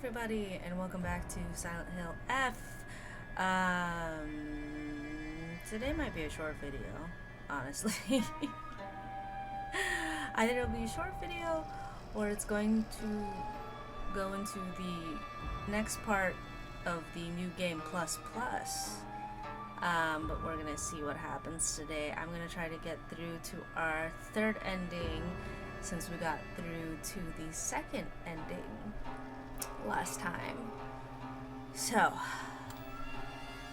everybody, and welcome back to Silent Hill F. Today might be a short video, honestly. Either it'll be a short video, or it's going to go into the next part of the new game Plus Plus. But we're gonna see what happens today. I'm gonna try to get through to our third ending, since we got through to the second ending last time. So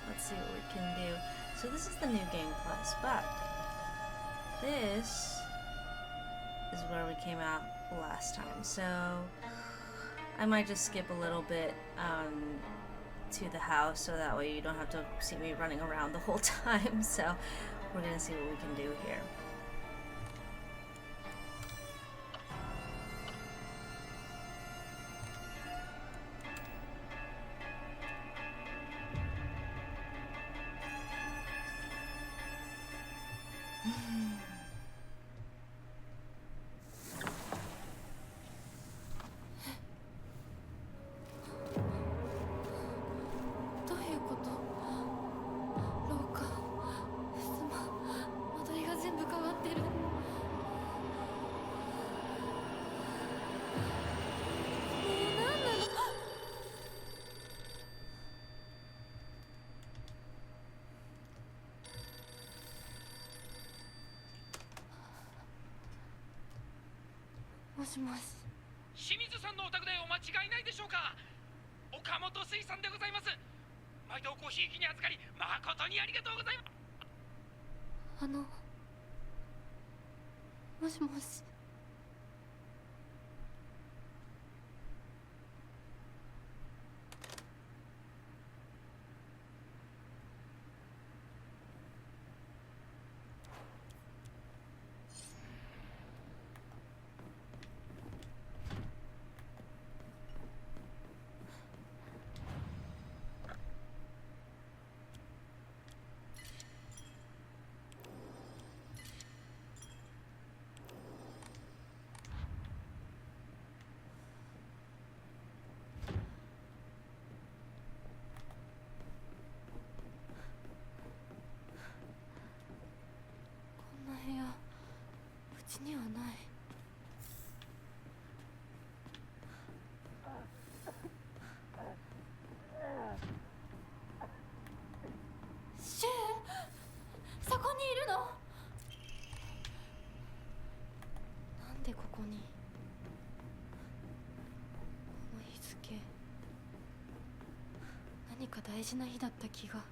let's see what we can do. So this is the new game plus, but this is where we came out last time. So I might just skip a little bit to the house, so that way you don't have to see me running around the whole time. So we're gonna see what we can do here.清水さんのお宅でお間違いないでしょうか。岡本水産でございます。毎度ごひいきに預かり誠にありがとうございます。もしもし。部屋、うちにはない。シュウ、そこにいるの？なんでここに？この日付、何か大事な日だった気が。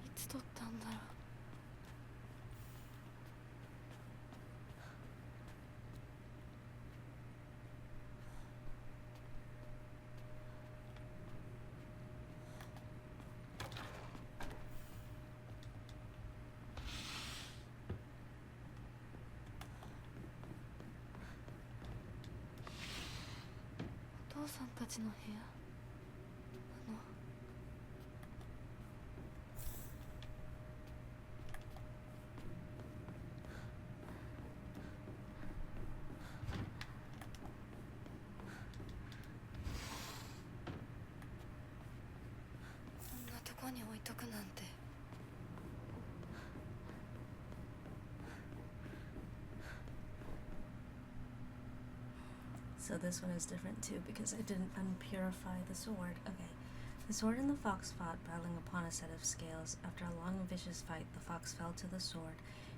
いつ撮ったんだろう。お父さんたちの部屋。こんなとこに置いとくなんて。So this one is different too, because I didn't unpurify the sword. Okay. The sword and the fox fought, battling upon a set of scales. After a long and vicious fight, the fox fell to the sword.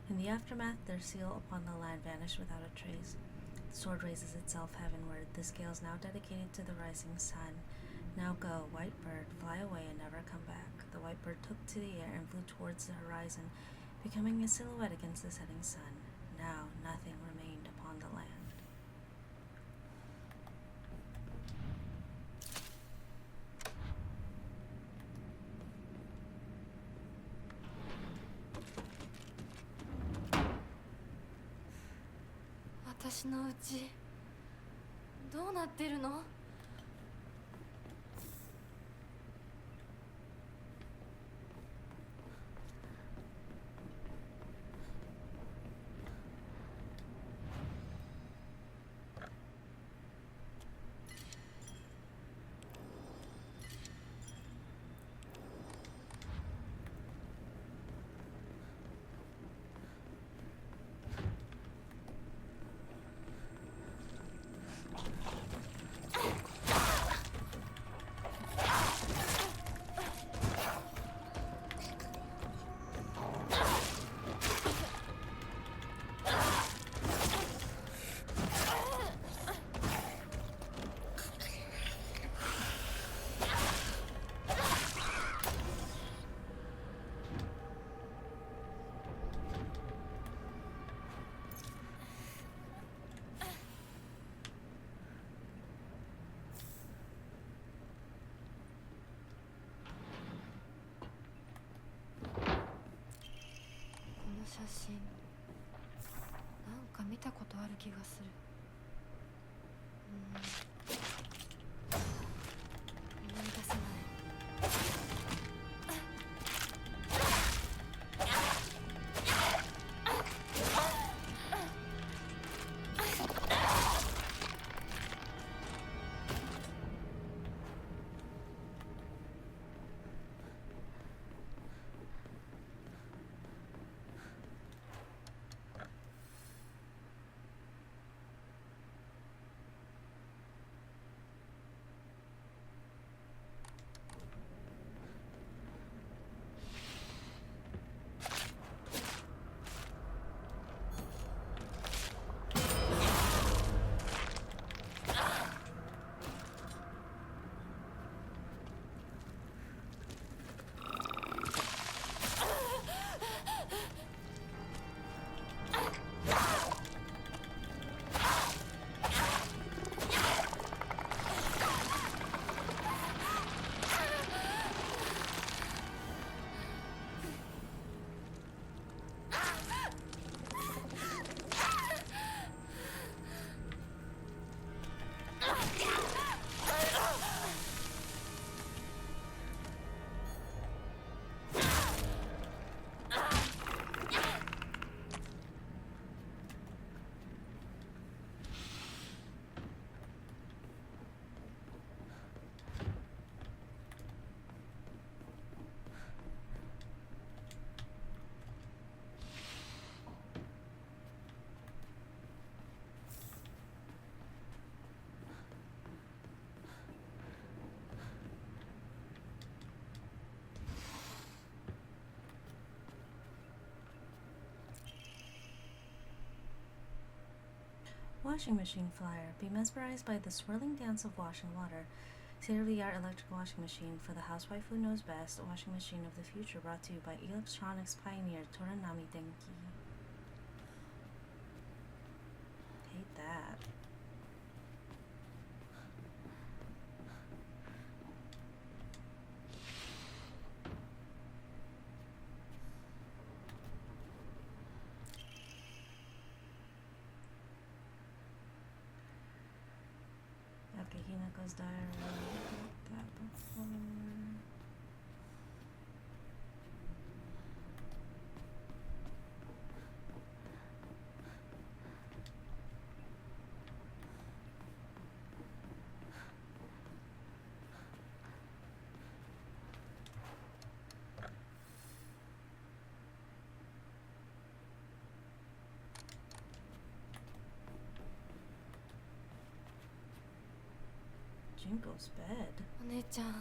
In the aftermath, their seal upon the land vanished without a trace. The sword raises itself heavenward. The scales now dedicated to the rising sun. Now go, white bird, fly away and never come back. The white bird took to the air and flew towards the horizon, becoming a silhouette against the setting sun. Now nothing remained upon the land.私の家どうなってるの？写真なんか見たことある気がする。思い出せない。Washing machine flyer. Be mesmerized by the swirling dance of washing water. State-of-the-art electric washing machine for the housewife who knows best. A washing machine of the future brought to you by electronics pioneer Toranami Denki. Hate that. Okay, Hinako's diary. Looked at that before. Junko's bed. お姉ちゃん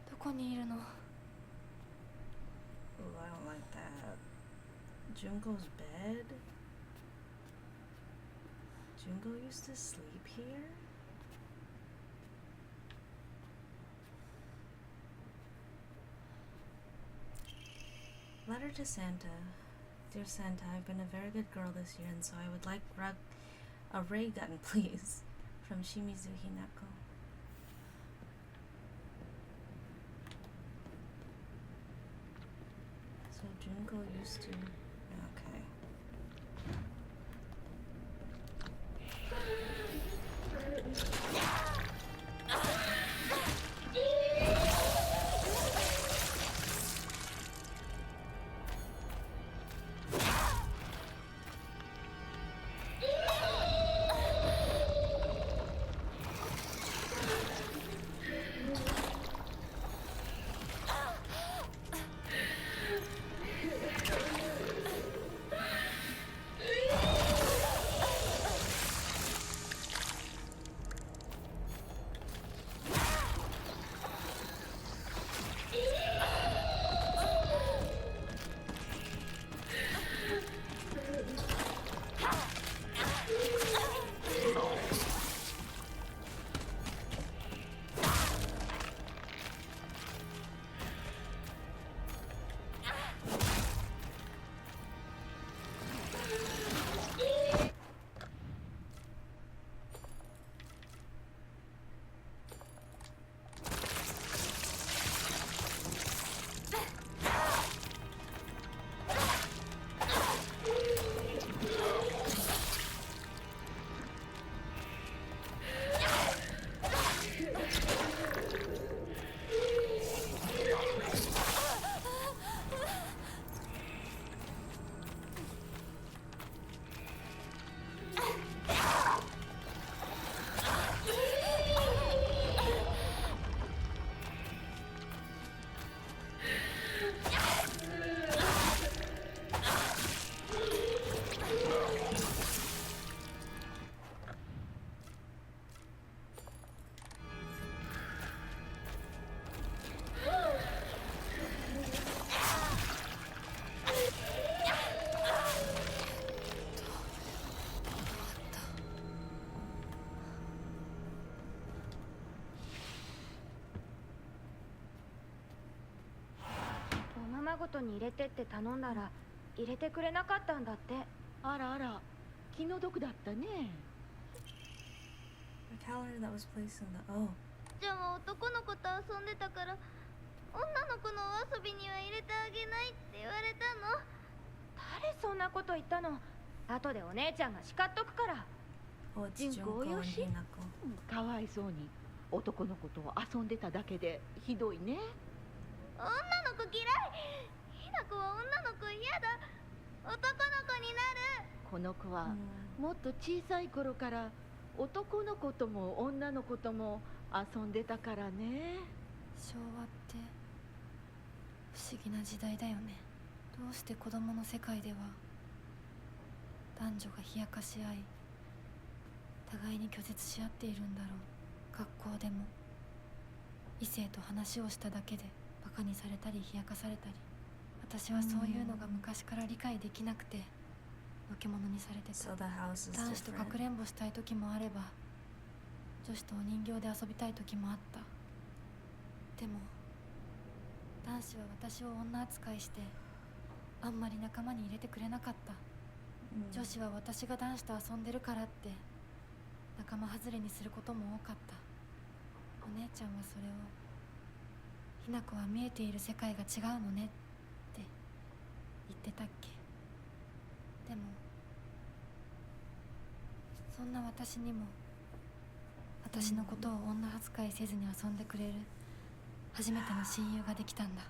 どこにいるの？ Ooh, I don't like that. Junko's bed? Junko used to sleep here? Letter to Santa. Dear Santa, I've been a very good girl this year, and so I would like a ray gun, please. From Shimizu Hinako. So Junko used to... Okay.おままごとに入れてって頼んだら入れてくれなかったんだって。あらあら、気の毒だったね。A calendar that was placed in the... Oh. じゃあ男の子と遊んでたから女の子のお遊びには入れてあげないって言われたの。誰そんなこと言ったの？後でお姉ちゃんが叱っとくから。Oh, it's 人 Junko 工よ and し。 Hinako. かわいそうに男の子と遊んでただけでひどいね。女の子嫌い。ひな子は女の子嫌だ。男の子になる。この子はもっと小さい頃から男の子とも女の子とも遊んでたからね。昭和って不思議な時代だよね。どうして子供の世界では男女が冷やかし合い互いに拒絶し合っているんだろう。学校でも異性と話をしただけでバカにされたり冷やかされたり、私はそういうのが昔から理解できなくてのけ者にされてた。 So the house is 男子とかく different. れんぼしたい時もあれば女子とお人形で遊びたい時もあった。でも男子は私を女扱いしてあんまり仲間に入れてくれなかった。女子は私が男子と遊んでるからって仲間外れにすることも多かった。お姉ちゃんはそれをひな子は見えている世界が違うのねって言ってたっけ。でもそんな私にも私のことを女扱いせずに遊んでくれる初めての親友ができたんだ。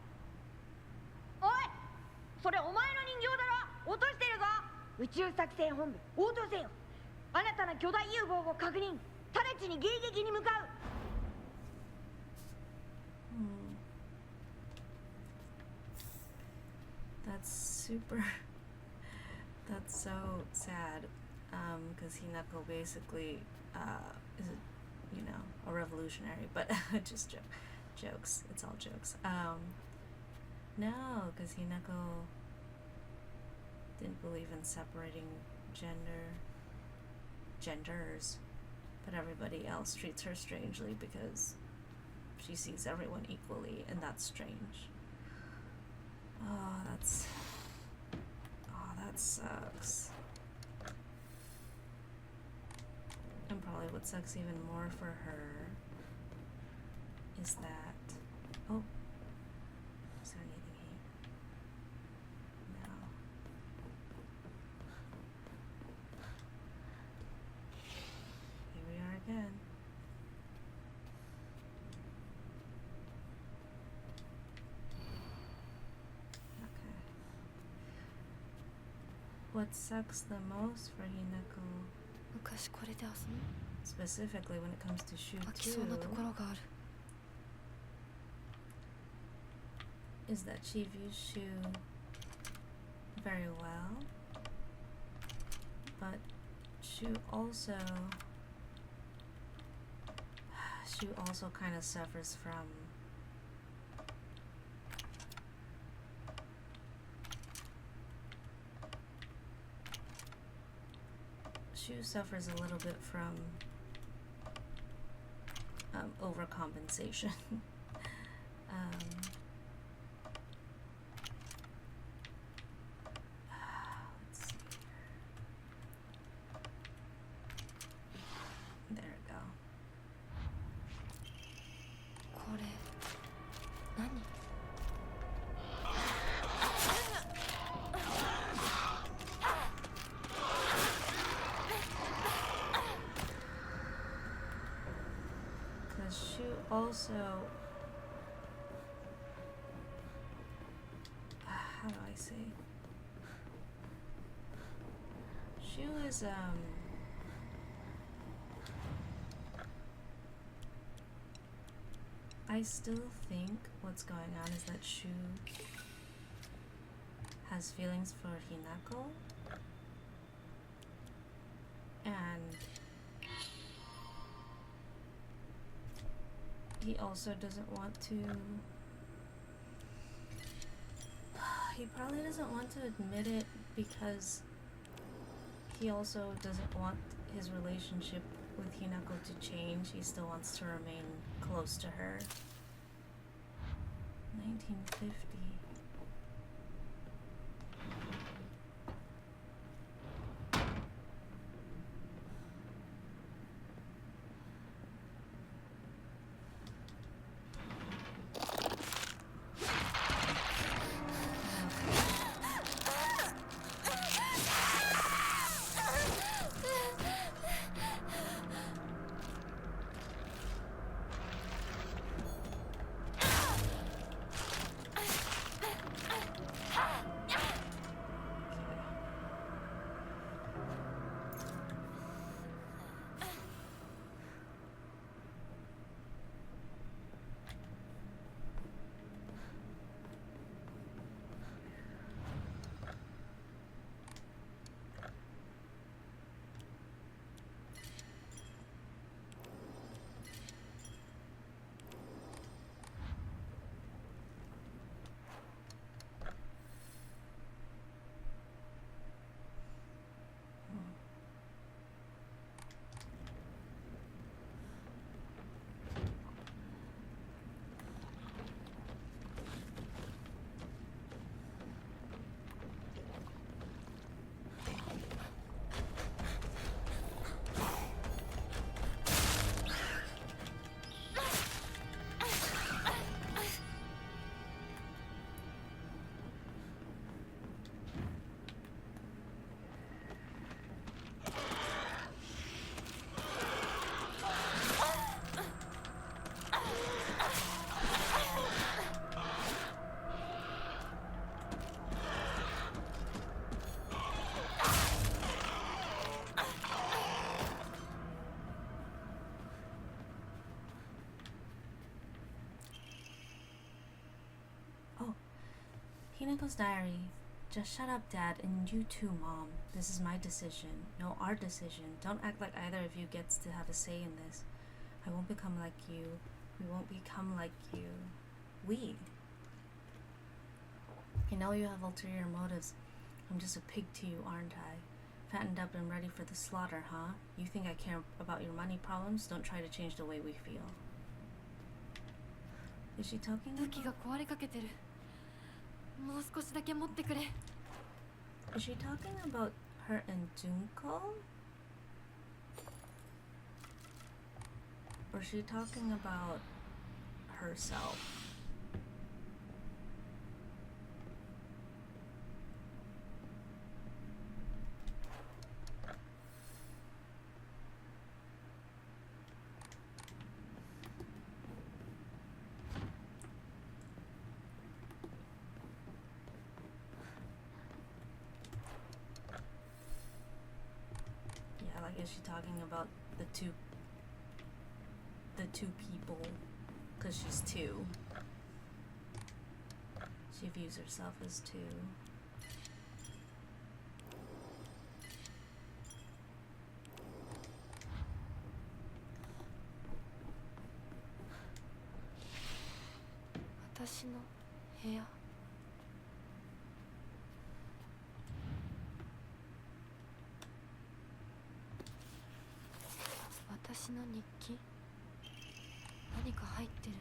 おい、それお前の人形だろ。落としてるぞ。宇宙作戦本部応答せよ。新たな巨大 UFO を確認。直ちに迎撃に向かう。That's super... That's so sad. Because Hinako basically is, you know, a revolutionary, but just jokes. It's all jokes. No, because Hinako didn't believe in separating genders, but everybody else treats her strangely because she sees everyone equally, and that's strange. Oh, that's... Oh, that sucks. And probably what sucks even more for her is that... Oh. Is there anything here? No. Here we are again. Okay. What sucks the most for Hinako, 昔これで遊ぶ specifically when it comes to Shu 飽きそうなとこ 2, ろがある is that she views Shu very well, but Shu also kind of suffers from a little bit from overcompensation. Let's see here. There we go. これ何 Because Shu also... how do I say? Shu is, I still think what's going on is that Shu has feelings for Hinako. And he also doesn't want to... He probably doesn't want to admit it because he also doesn't want his relationship with Hinako to change. He still wants to remain close to her. 1950. Hinako's diary. Just shut up, Dad, and you too, Mom. This is my decision. No, our decision. Don't act like either of you gets to have a say in this. I won't become like you. We won't become like you. We. I know you have ulterior motives. I'm just a pig to you, aren't I? Fattened up and ready for the slaughter, huh? You think I care about your money problems? Don't try to change the way we feel. Is she talking 武器が about? 壊れかけてるもう少しだけ持ってくれ。 Is she talking about her and Junko? Or is she talking about herself? Yeah, like is she talking about the two people? Because she's two. She views herself as two. 私の部屋。私の日記。何か入ってる。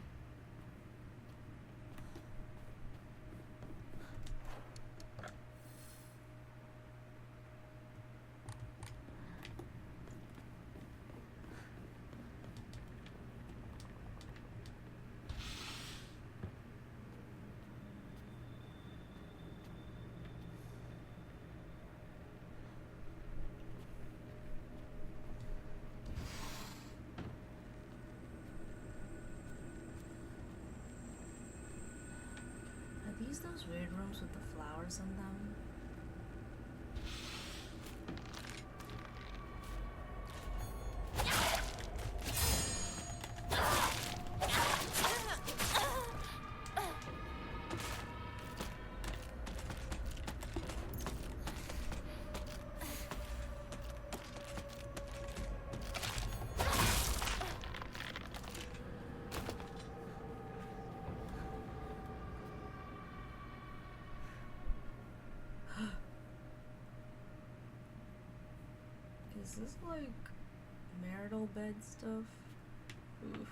Are these those weird rooms with the flowers in them? Is this like marital bed stuff? Oof.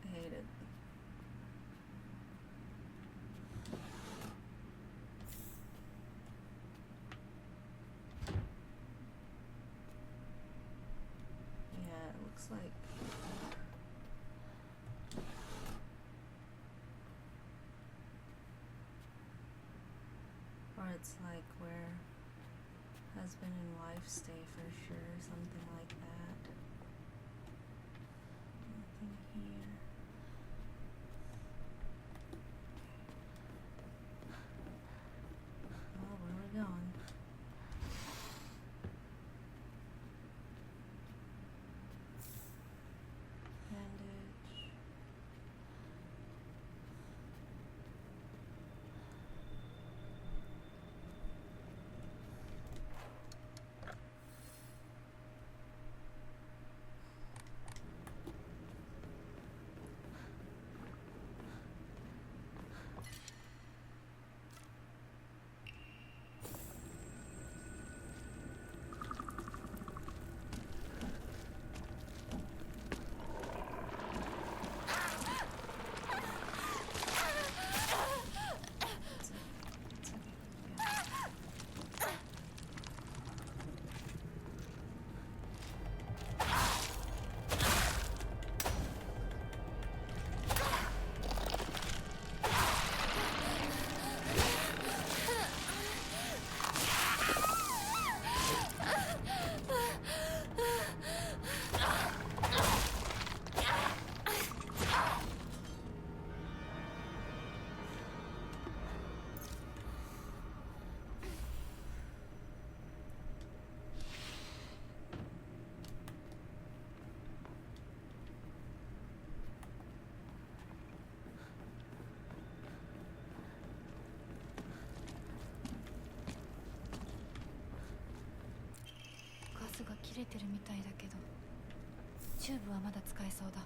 I hate it. Yeah, it looks like or it's like where husband and wife stay for sure, something like that. Nothing here. Oh, where are we going? Bandage.ガスが切れてるみたいだけど、チューブはまだ使えそうだ。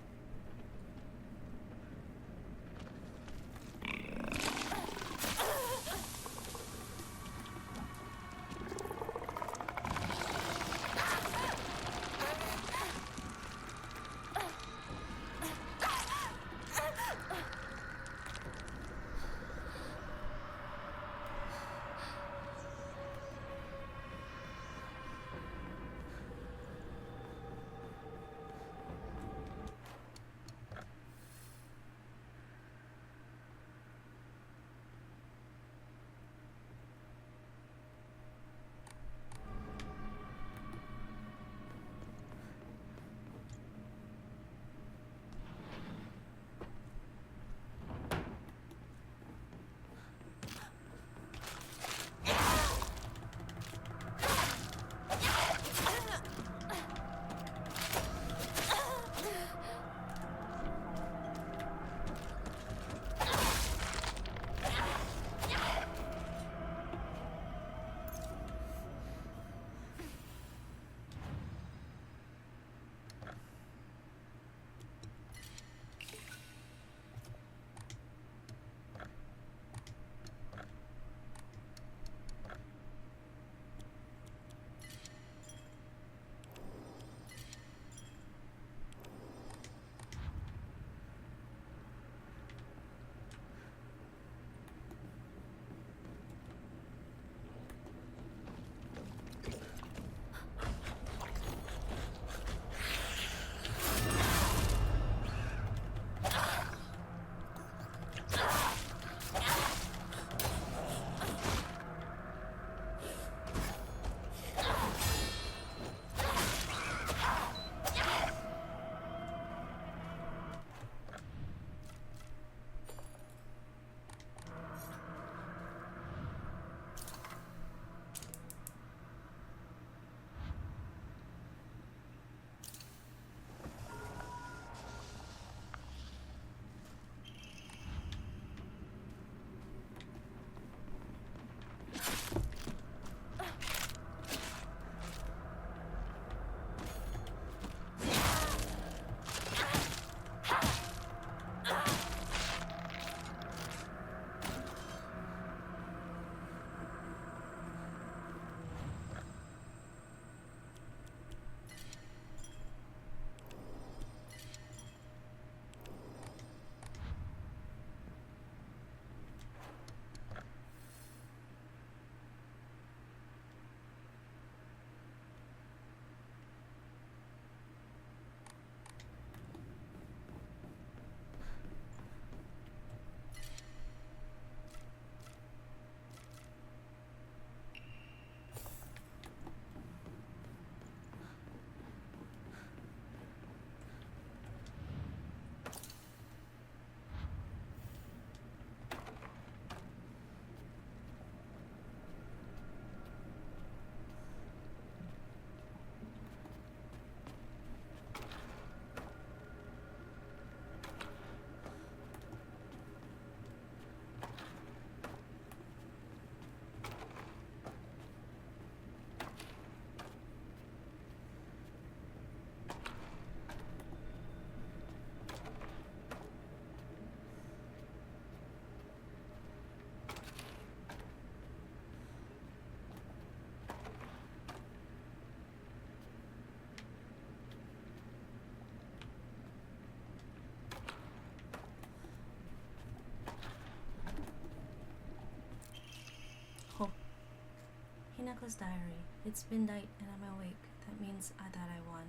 Hinako's diary. It's midnight and I'm awake. That means that I won.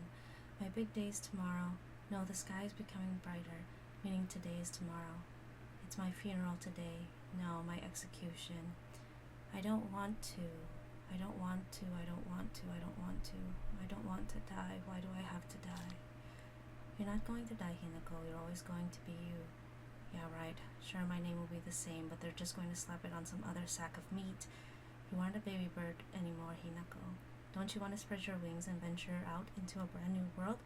My big day's tomorrow. No, the sky is becoming brighter, meaning today is tomorrow. It's my funeral today. No, my execution. I don't want to. I don't want to. I don't want to. I don't want to. I don't want to die. Why do I have to die? You're not going to die, Hinako. You're always going to be you. Yeah, right. Sure, my name will be the same, but they're just going to slap it on some other sack of meat. You aren't a baby bird anymore, Hinako. Don't you want to spread your wings and venture out into a brand new world?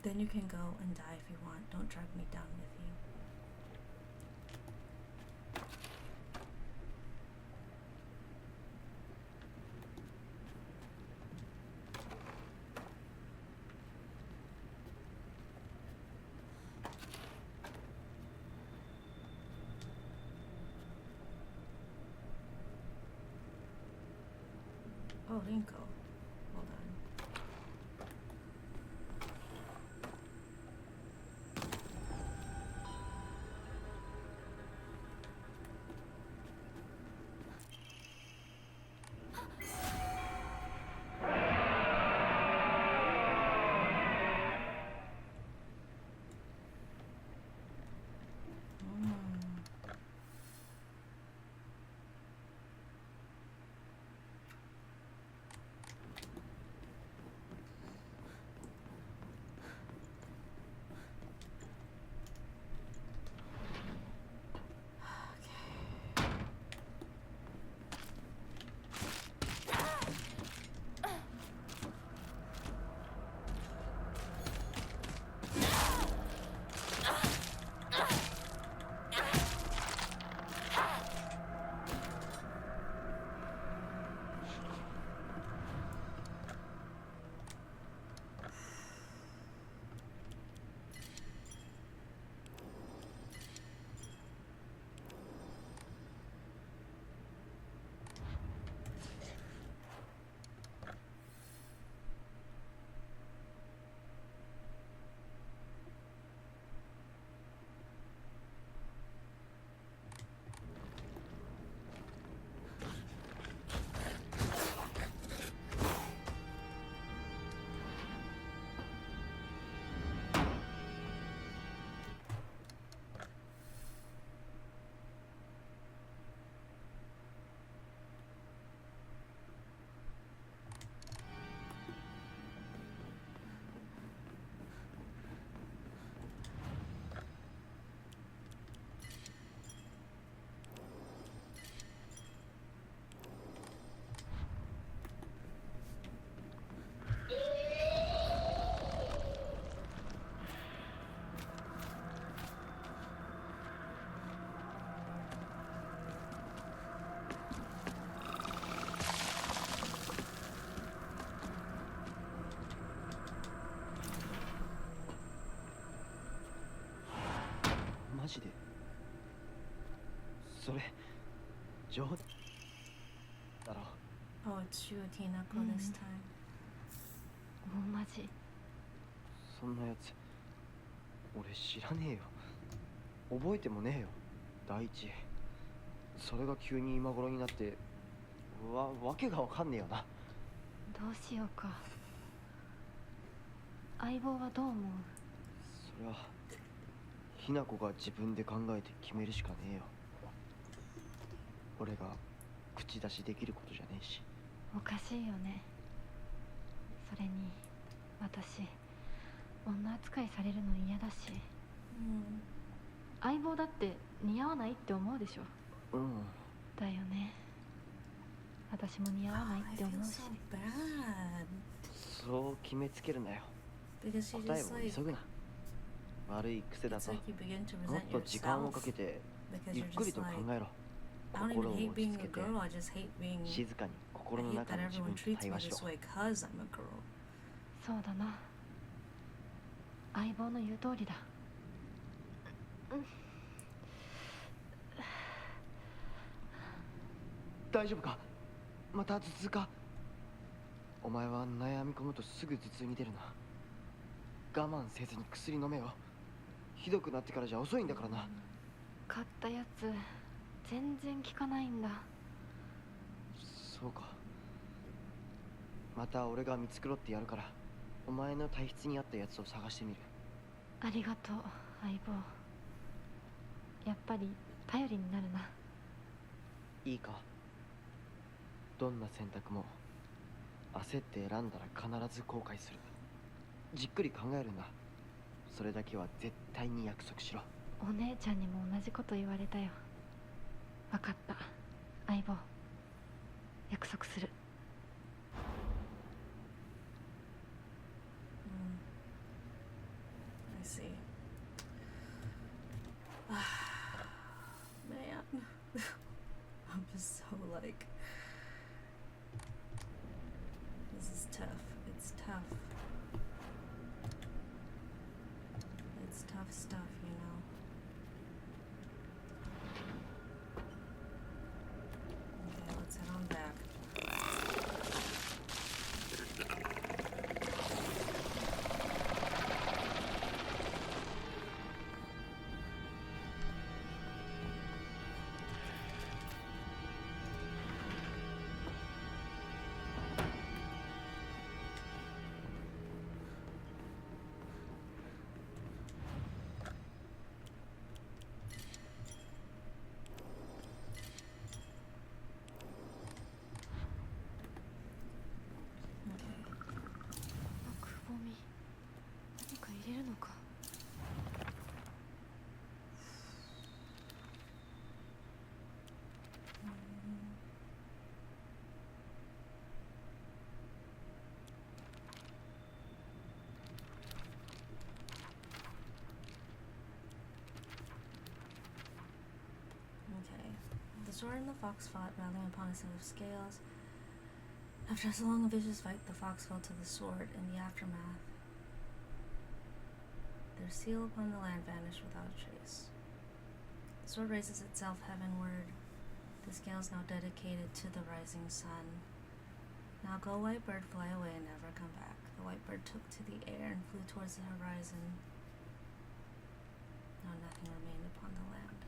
Then you can go and die if you want. Don't drag me down with you. Oh, Rinko. Hold on.マジでそれ冗談だろ。 Oh, it's you, Hinako, this time. 大マジ。そんなやつ俺知らねえよ。覚えてもねえよ。第一それが急に今頃になってわけがわかんねえよな。どうしようか。相棒はどう思う？それはひな子が自分で考えて決めるしかねえよ。俺が口出しできることじゃねえし。おかしいよね。それに私女扱いされるの嫌だし、相棒だって似合わないって思うでしょ。だよね。私も似合わないって思うし。そう決めつけるなよ。答えを急ぐな。悪い癖だぞ。もっと時間をかけてゆっくりと考えろ。心を落ち着けて静かに心の中の自分と対話しろ。そうだな。相棒の言う通りだ。大丈夫か？また頭痛か？お前は悩み込むとすぐ頭痛に出るな。我慢せずに薬飲めよ。ひどくなってからじゃ遅いんだからな。買ったやつ全然効かないんだ。そうか。また俺が見繕ってやるから、お前の体質に合ったやつを探してみる。ありがとう相棒。やっぱり頼りになるな。いいか、どんな選択も焦って選んだら必ず後悔する。じっくり考えるんだ。それだけは絶対に約束しろ。お姉ちゃんにも同じこと言われたよ。分かった相棒、約束する。I see. Man. I'm just so like, this is tough. It's tough. It's tough stuff, you know. Okay, let's head on back. The sword and the fox fought, battling upon a set of scales. After so long a vicious fight, the fox fell to the sword. In the aftermath, their seal upon the land vanished without a trace. The sword raises itself heavenward. The scale is now dedicated to the rising sun. Now go, white bird, fly away and never come back. The white bird took to the air and flew towards the horizon. Now nothing remained upon the land.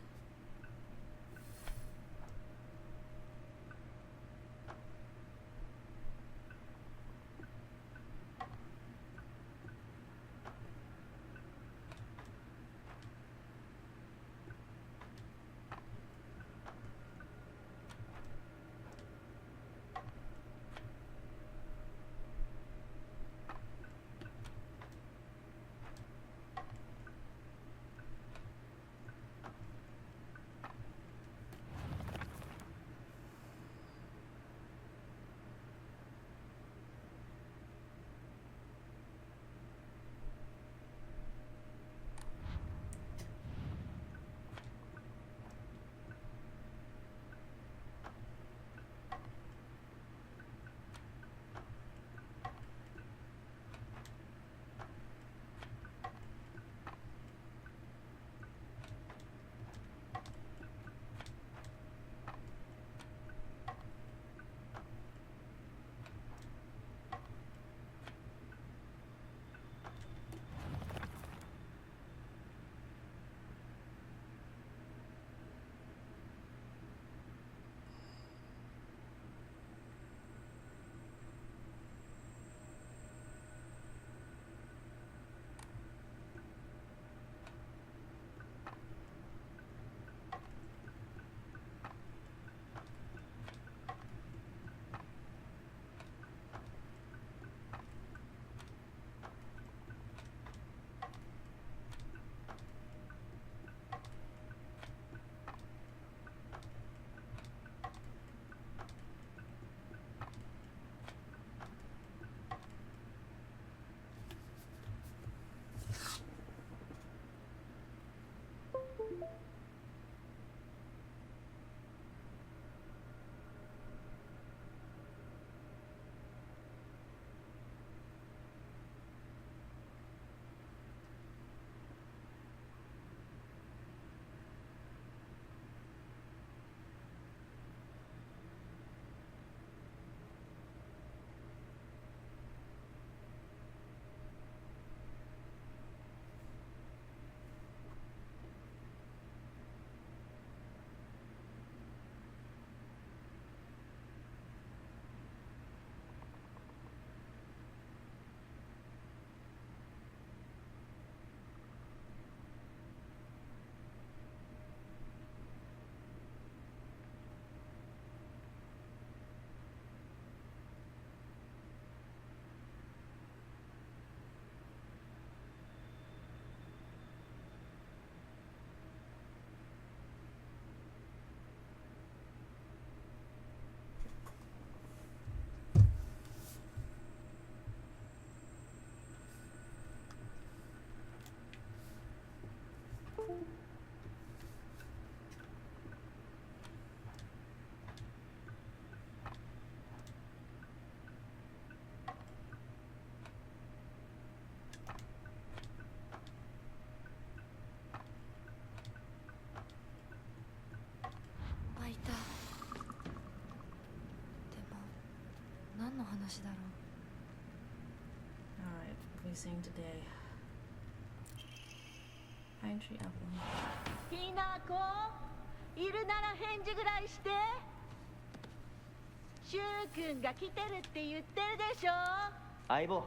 話だろう。 Alright, we sing today. Pine tree apple. ひなこ、いるなら返事ぐらいして。シュウ君が来てるって言ってるでしょ。相棒、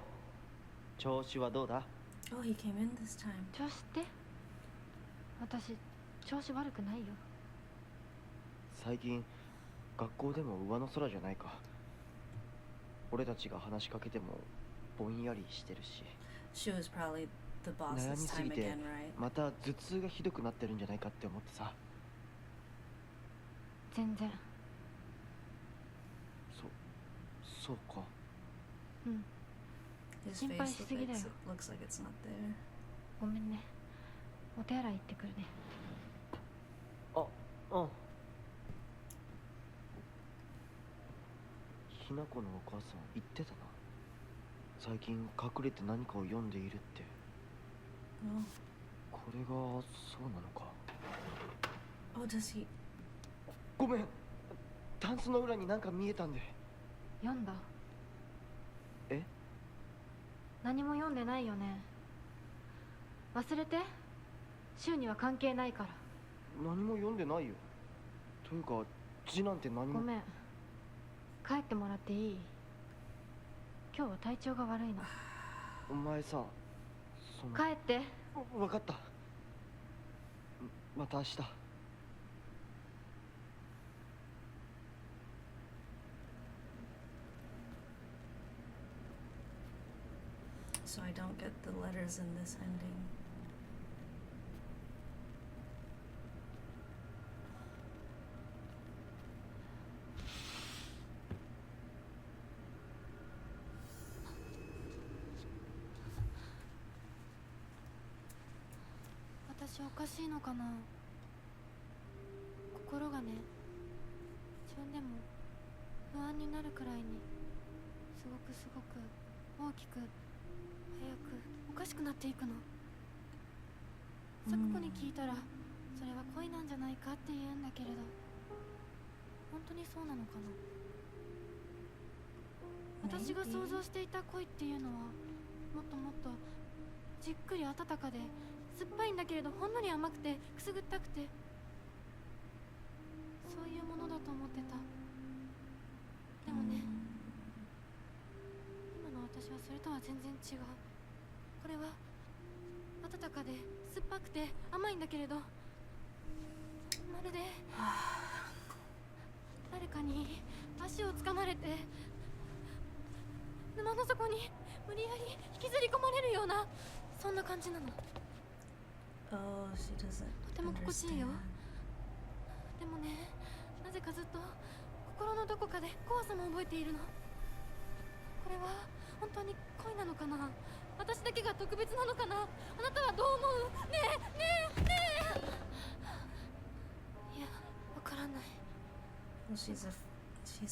調子はどうだ？ Oh, he came in this time. 調子って？私調子悪くないよ。最近学校でも上の空じゃないか。俺たちが話しかけてもぼんやりしてるし。She was probably the boss 悩 this みす time ぎて again, right? また頭痛がひどくなってるんじゃないかって思ってさ。全然。そうか。うん。 His 心 face 配しすぎだよ。 looks like it's not there. ごめんね。お手洗い行ってくるね。うん。ひなこのお母さん言ってたな。最近隠れて何かを読んでいるって。これがそうなのか。 Oh, does he? ごめん。タンスの裏になんか見えたんで。読んだ？え？何も読んでないよね。忘れて。週には関係ないから。何も読んでないよ。というか字なんて何も。ごめん。帰ってもらっていい？今日は体調が悪いの。お前さ、その。帰って。分かった。また明日。So I don't get the letters in this ending. 私おかしいのかな。心がね、自分でも不安になるくらいにすごく大きく早くおかしくなっていくの。咲子に聞いたらそれは恋なんじゃないかって言うんだけれど、本当にそうなのかな。私が想像していた恋っていうのはもっともっとじっくり温かで酸っぱいんだけれどほんのり甘くてくすぐったくて、そういうものだと思ってた。でもね、今の私はそれとは全然違う。これは温かで酸っぱくて甘いんだけれど、まるで誰かに足をつかまれて沼の底に無理やり引きずり込まれるような、そんな感じなの。Oh, she doesn't とても心地いいよ。でもね、なぜかずっと心のどこかで怖さも覚えているの。これは本当に恋なのかな。私だけが特別なのかな。あなたはどう思う？ねえ。いや、わからない。Well, she's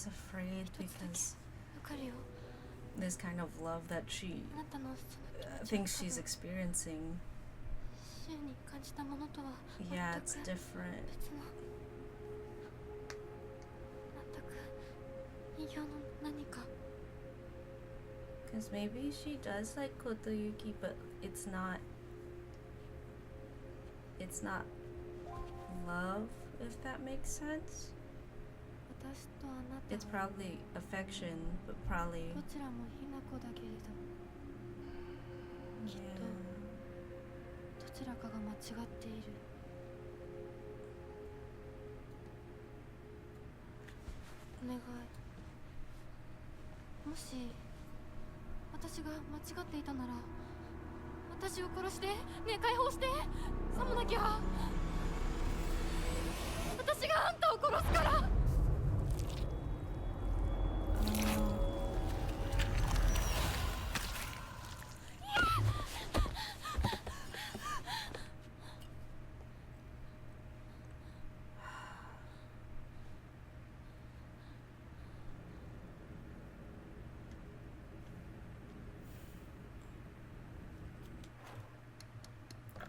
afraid because わかるよ。 this kind of love that she あなたのその thinks she's experiencing. 週に感じたものとは Yeah, 全 it's く different. 別の、全く異形の何か。Because maybe she does like Kotoyuki, but it's not love, if that makes sense. 私とあなた It's probably affection, but probably どちらもひな子だけれど、きっ yeah. とどちらかが間違っている。お願い。もし私が間違っていたなら、私を殺して、ねえ解放して。さもなきゃ私があんたを殺すから。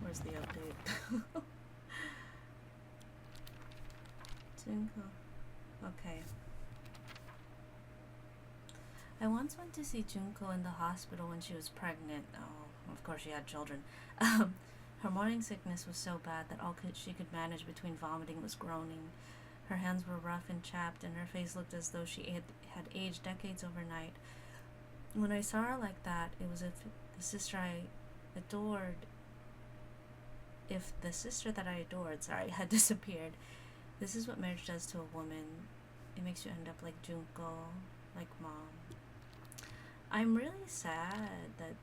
Where's the update? Jinko. Okay. I once went to see Junko in the hospital when she was pregnant. Oh, of course she had children. Her morning sickness was so bad that all she could manage between vomiting was groaning. Her hands were rough and chapped, and her face looked as though she had aged decades overnight. When I saw her like that, it was as if the sister that I adored, had disappeared. This is what marriage does to a woman. It makes you end up like Junko, like mom. I'm really sad that,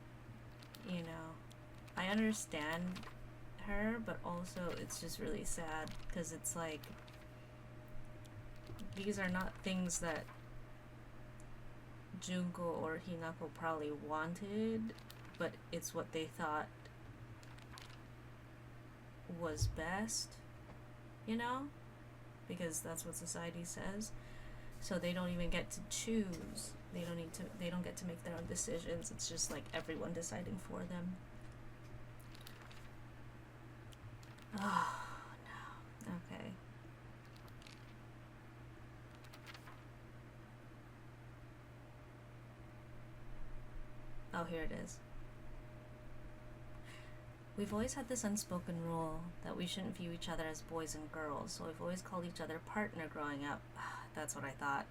I understand her, but also it's just really sad because it's like, these are not things that Junko or Hinako probably wanted, but it's what they thought was best, because that's what society says. So they don't even get to choose. They don't get to make their own decisions. It's just like everyone deciding for them. Oh no. Okay. Oh, here it is. We've always had this unspoken rule that we shouldn't view each other as boys and girls, so we've always called each other partner growing up. That's what I thought.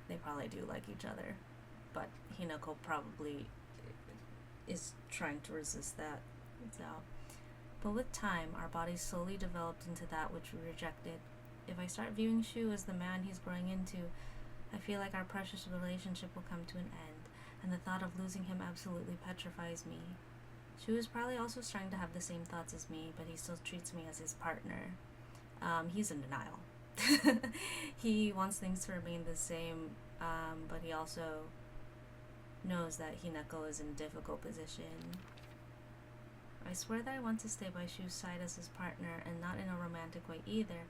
They probably do like each other, but Hinako probably is trying to resist that. So, but with time, our bodies slowly developed into that which we rejected. If I start viewing Shu as the man he's growing into, I feel like our precious relationship will come to an end, and the thought of losing him absolutely petrifies me. Shu is probably also starting to have the same thoughts as me, but he still treats me as his partner. He's in denial. He wants things to remain the same, but he also knows that Hinako is in a difficult position. I swear that I want to stay by Shu's side as his partner, and not in a romantic way either,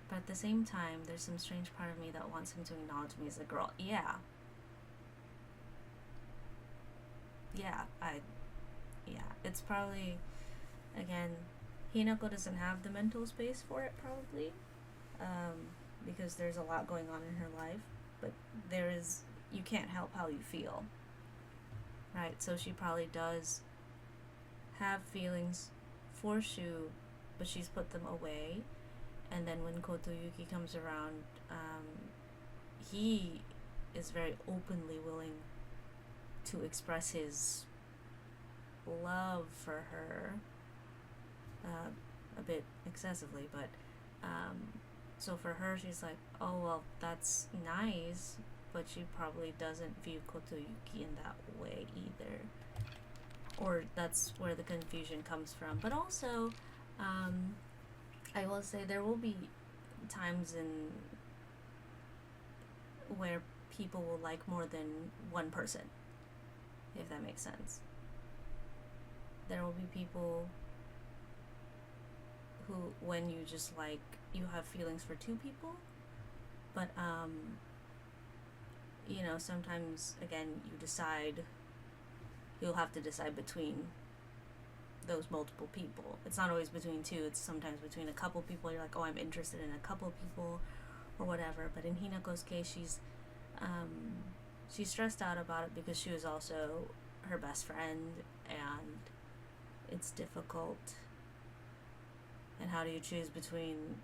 but at the same time, there's some strange part of me that wants him to acknowledge me as a girl. Yeah, it's probably, again, Hinako doesn't have the mental space for it, probably, because there's a lot going on in her life, but you can't help how you feel, right? So she probably does have feelings for Shu, but she's put them away, and then when Kotoyuki comes around, he is very openly willing to express his love for her, a bit excessively, but so for her, she's like, oh well, that's nice, but she probably doesn't view Kotoyuki in that way either, or that's where the confusion comes from. But also, I will say there will be times where people will like more than one person, if that makes sense. There will be people who, when you just like, you have feelings for two people, but sometimes, again, you'll have to decide between those multiple people. It's not always between two, it's sometimes between a couple people. You're like, oh, I'm interested in a couple people or whatever. But in Hinako's case, she's stressed out about it because she was also her best friend, and it's difficult. And how do you choose between,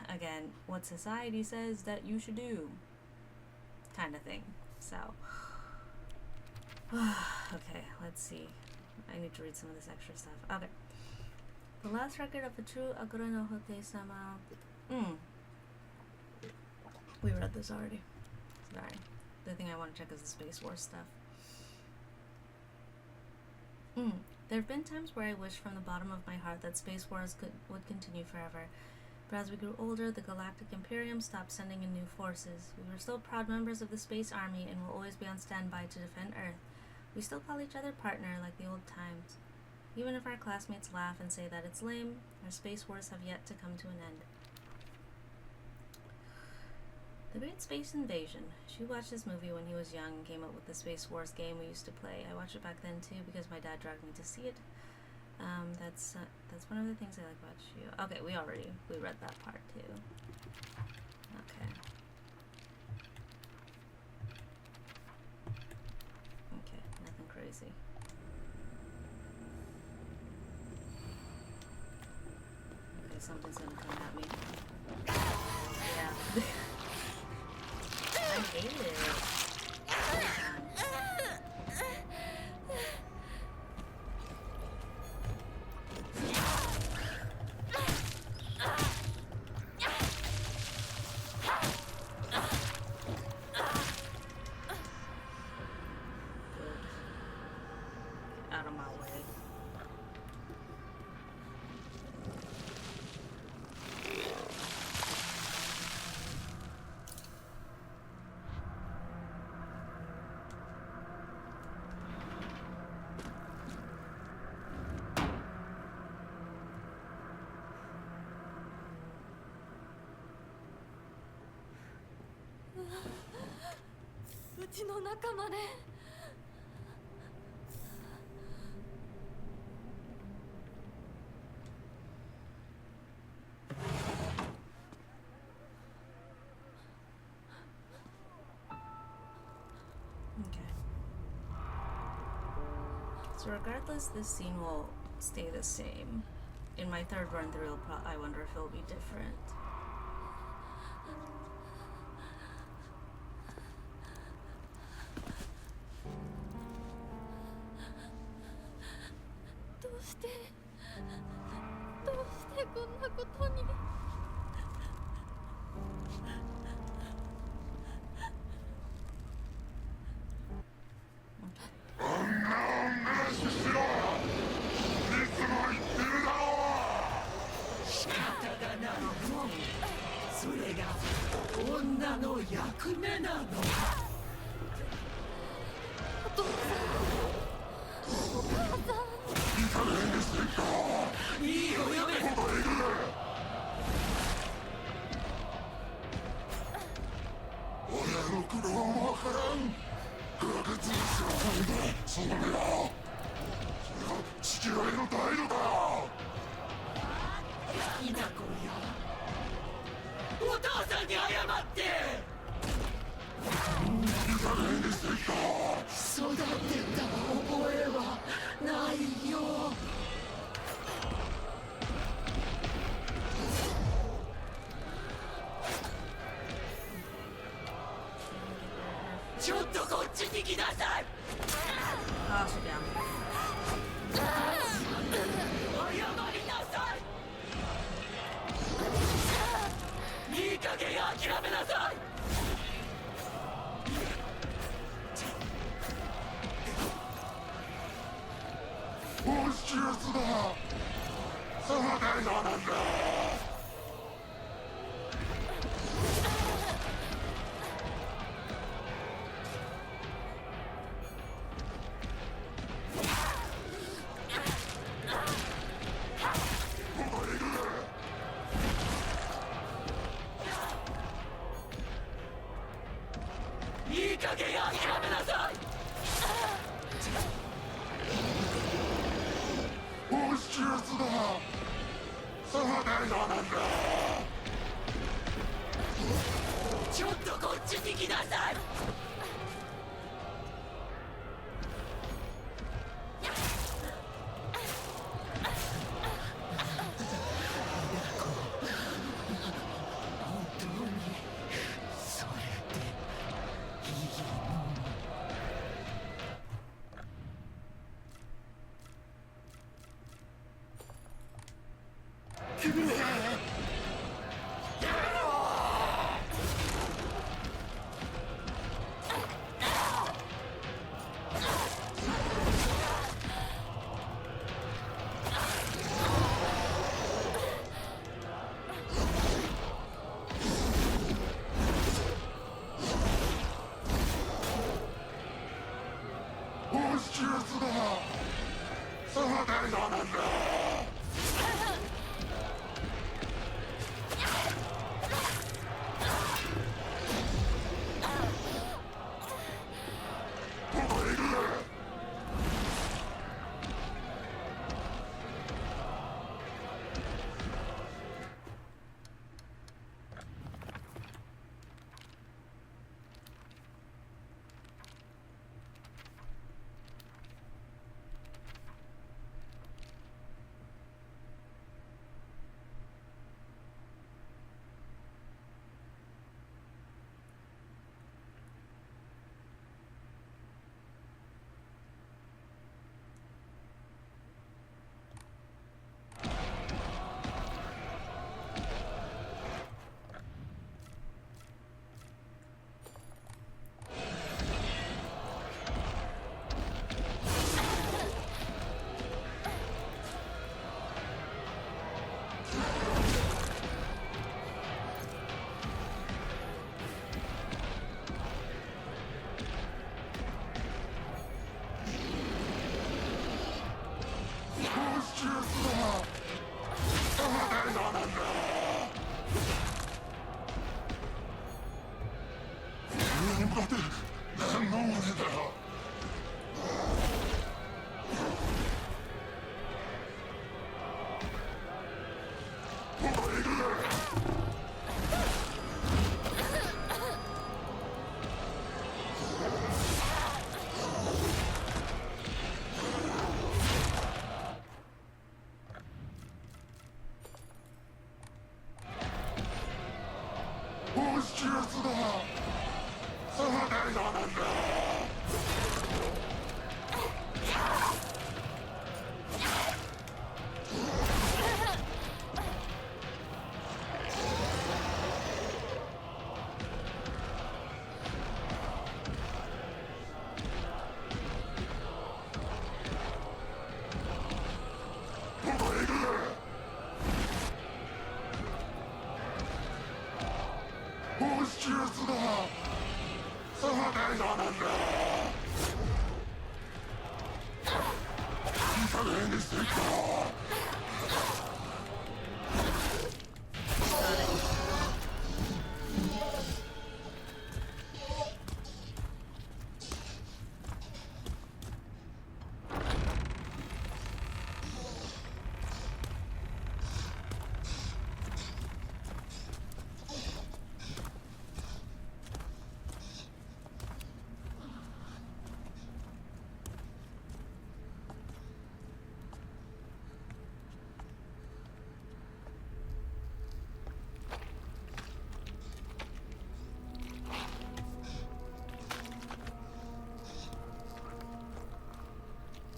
again, what society says that you should do, kind of thing. So okay, let's see. I need to read some of this extra stuff. Okay. The last record of a true Agura no Hote-sama. We read this already. Sorry. The thing I want to check is the Space Wars stuff. There have been times where I wished from the bottom of my heart that Space Wars would continue forever. But as we grew older, the Galactic Imperium stopped sending in new forces. We were still proud members of the Space Army and will always be on standby to defend Earth. We still call each other partner like the old times. Even if our classmates laugh and say that it's lame, our Space Wars have yet to come to an end. The Great Space Invasion. She watched this movie when he was young and came up with the Space Wars game we used to play. I watched it back then too because my dad dragged me to see it. That's one of the things I like about you. Okay, we read that part too. Okay. crazy. Okay, something's gonna come at me. Yeah. I hate it. Out of my way.うちの仲間ね。Okay. So regardless, this scene will stay the same. In my third run through, I wonder if it'll be different. どうしてこんなことに。それが女の役目なの。お父さん、お母さん。いいよ、やめ。俺の苦労もわからん。確実に知らないで、その目は。それが父親の態度だ。いなこりゃ。お父さんに謝って。いい加減にしていた。育てた覚えはないよ。ちょっとこっちに来なさい。Oh, sit down. 謝りなさい。いい加減諦めなさい。もしやつだ。その態度なんだ。いい加減諦めなさい。もしやつだ。その態度なんだ。ちょっとこっちに来なさい。その態度なんだ。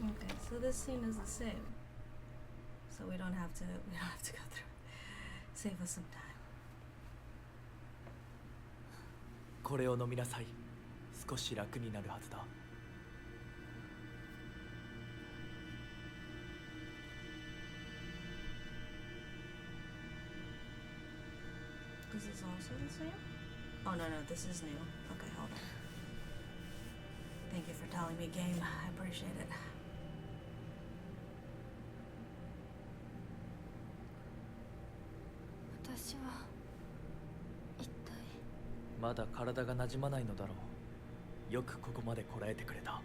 Okay, so this scene is the same. So we don't have to go through. Save us some time. これを飲みなさい。少し楽になるはずだ。Is this also the same? Oh no, this is new. Okay, hold on. Thank you for telling me, game. I appreciate it. 私は一体まだ体が馴染まないのだろう。よくここまでこらえてくれた。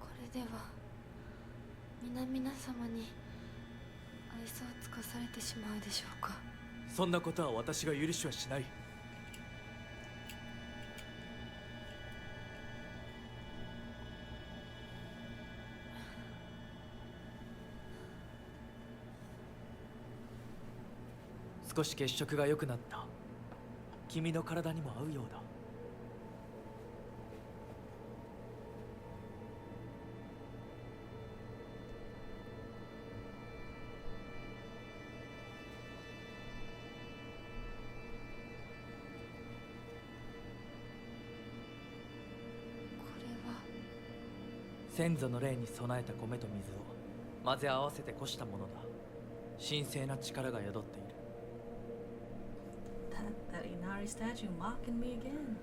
これでは皆様に愛想を尽かされてしまうでしょうか。そんなことは私が許しはしない。少し血色が良くなった。君の体にも合うようだ。先祖の霊に備えた米と水を混ぜ合わせてこしたものだ。神聖な力が宿っている。That Inari statue mocking me again.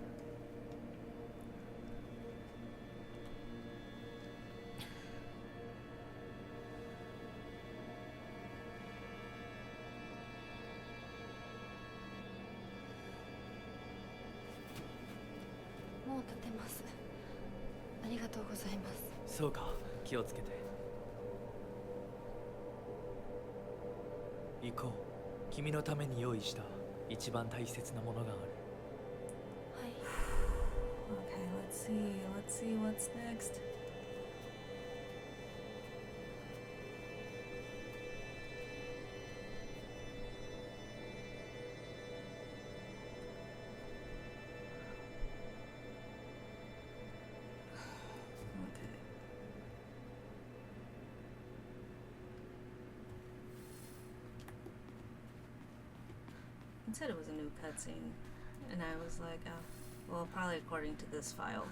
もう立てます。ありがとうございます。そうか、気をつけて。行こう。君のために用意した一番大切なものがある。はい。Okay, let's see what's next. It said it was a new cutscene, and I was like, oh, well, probably according to this file.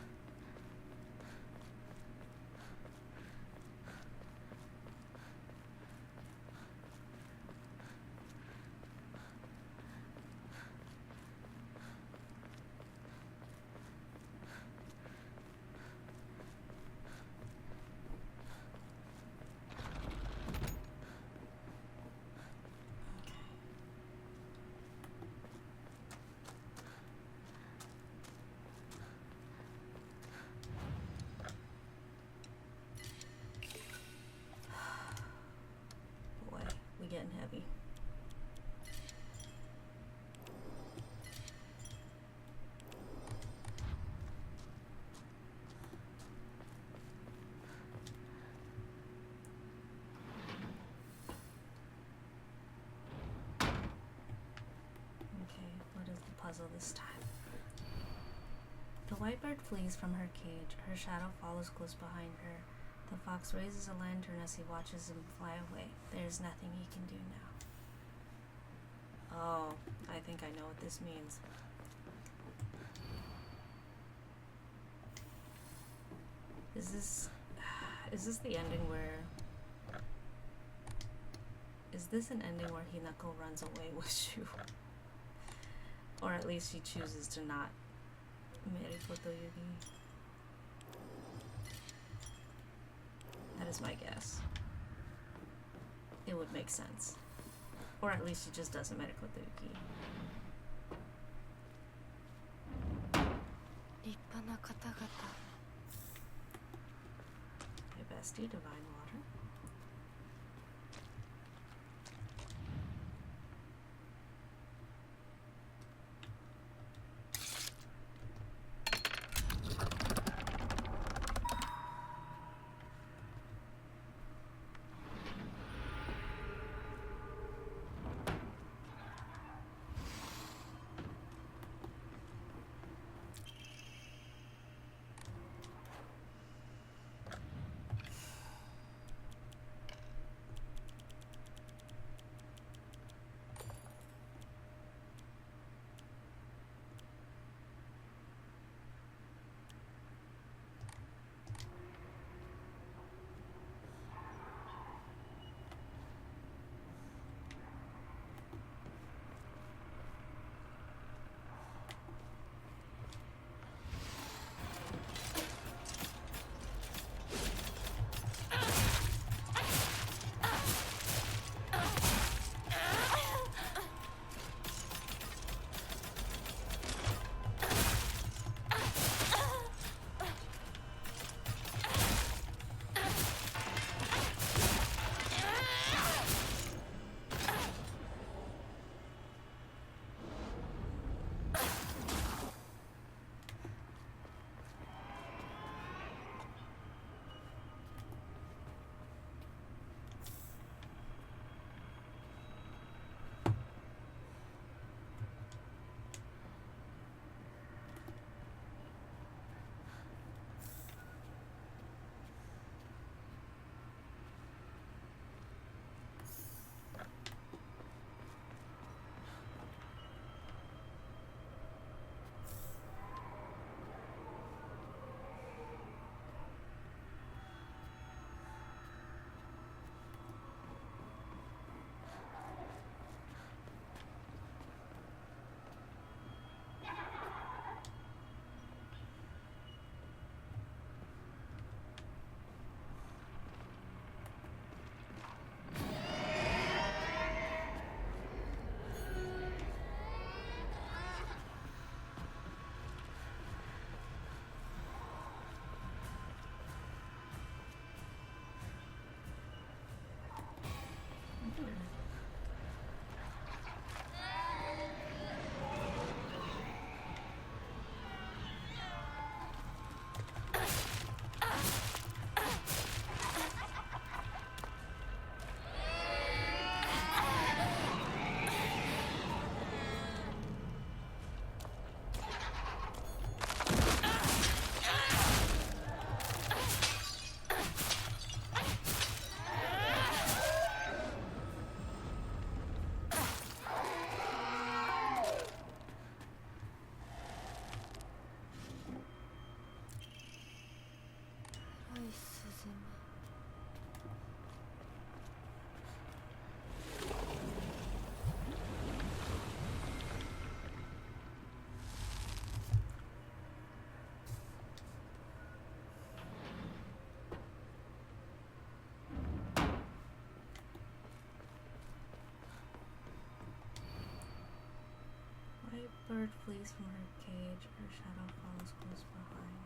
puzzle this time. The white bird flees from her cage. Her shadow follows close behind her. The fox raises a lantern as he watches him fly away. There is nothing he can do now. Oh, I think I know what this means. Is this the ending where... Is this an ending where Hinako runs away with Shu? Or at least she chooses to not marry Kotoyuki. That is my guess. It would make sense. Or at least she just doesn't marry Kotoyuki. 立派な方々。 My bestie, Divine Water. Bird flees from her cage, her shadow follows close behind.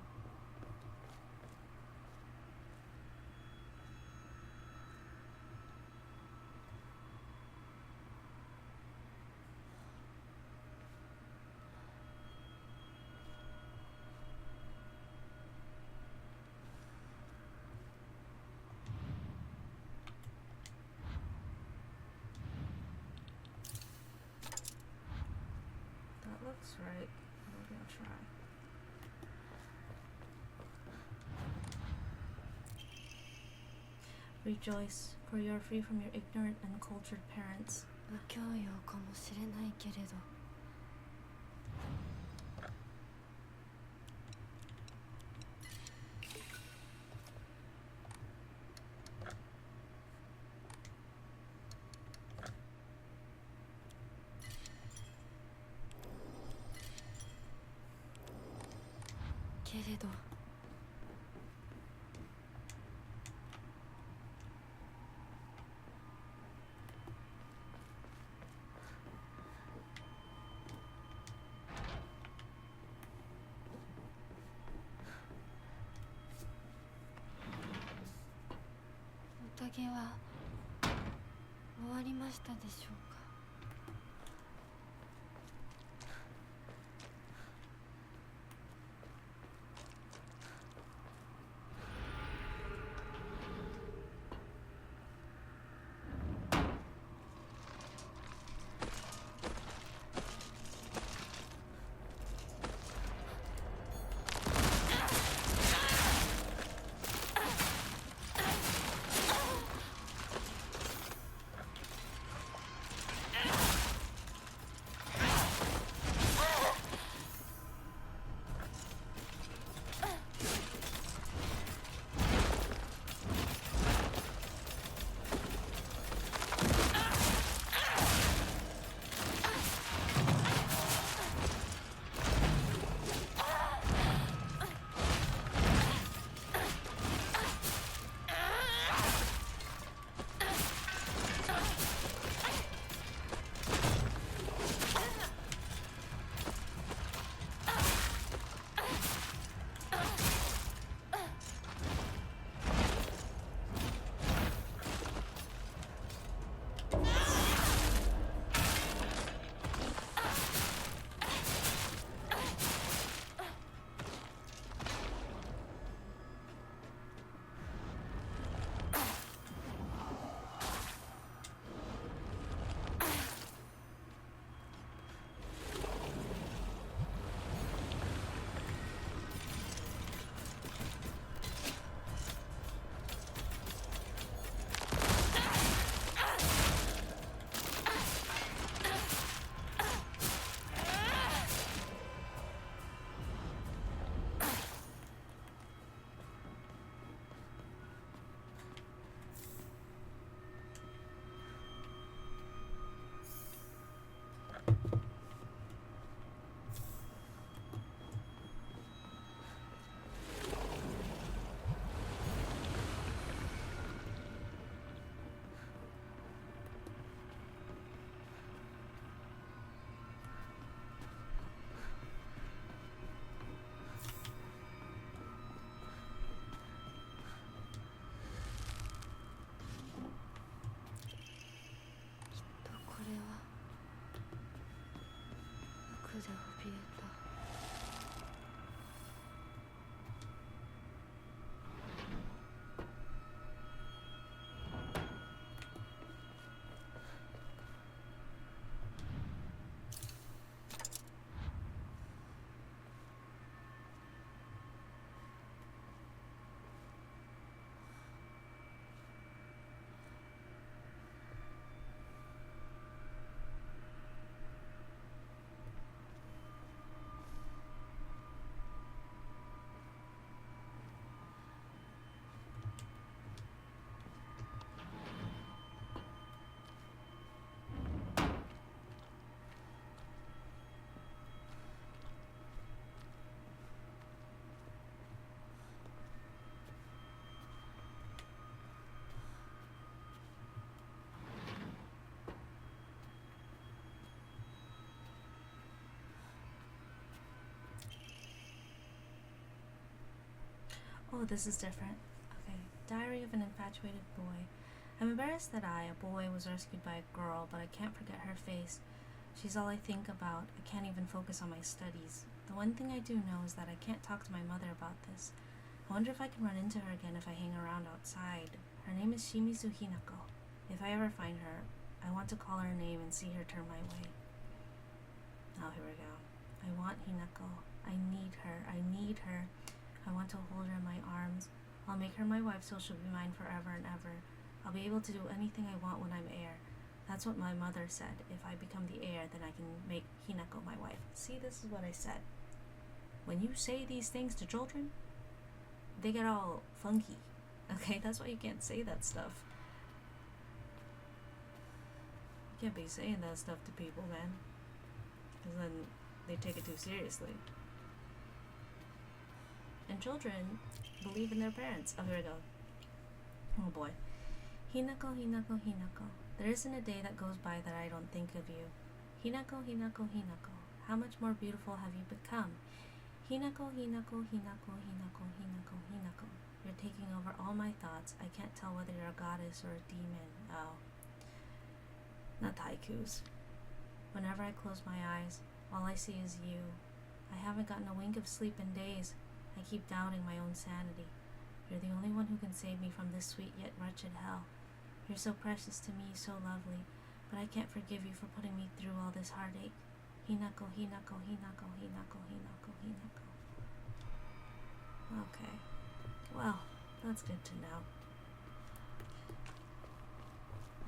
Looks right. Rejoice, for you are free from your ignorant and cultured parents. 不教養かもしれないけれど、けれど宴は終わりましたでしょうか。で怯えた。Oh, this is different. Okay. Diary of an Infatuated Boy. I'm embarrassed that I, a boy, was rescued by a girl, but I can't forget her face. She's all I think about. I can't even focus on my studies. The one thing I do know is that I can't talk to my mother about this. I wonder if I can run into her again if I hang around outside. Her name is Shimizu Hinako. If I ever find her, I want to call her name and see her turn my way. Oh, here we go. I want Hinako. I need her. I need her. I want to hold her in my arms. I'll make her my wife so she'll be mine forever and ever. I'll be able to do anything I want when I'm heir. That's what my mother said. If I become the heir, then I can make Hinako my wife. See, this is what I said. When you say these things to children, they get all funky. Okay, that's why you can't say that stuff. You can't be saying that stuff to people, man. Because then they take it too seriously. And children believe in their parents. Oh, here we go. Oh boy. Hinako, Hinako, Hinako. There isn't a day that goes by that I don't think of you. Hinako, Hinako, Hinako. How much more beautiful have you become? Hinako, Hinako, Hinako, Hinako, Hinako, Hinako. You're taking over all my thoughts. I can't tell whether you're a goddess or a demon. Oh. Not haikus. Whenever I close my eyes, all I see is you. I haven't gotten a wink of sleep in days. I keep doubting my own sanity. You're the only one who can save me from this sweet yet wretched hell. You're so precious to me, so lovely, but I can't forgive you for putting me through all this heartache. Hinako, Hinako, Hinako, Hinako, Hinako, Hinako. Okay. Well, that's good to know.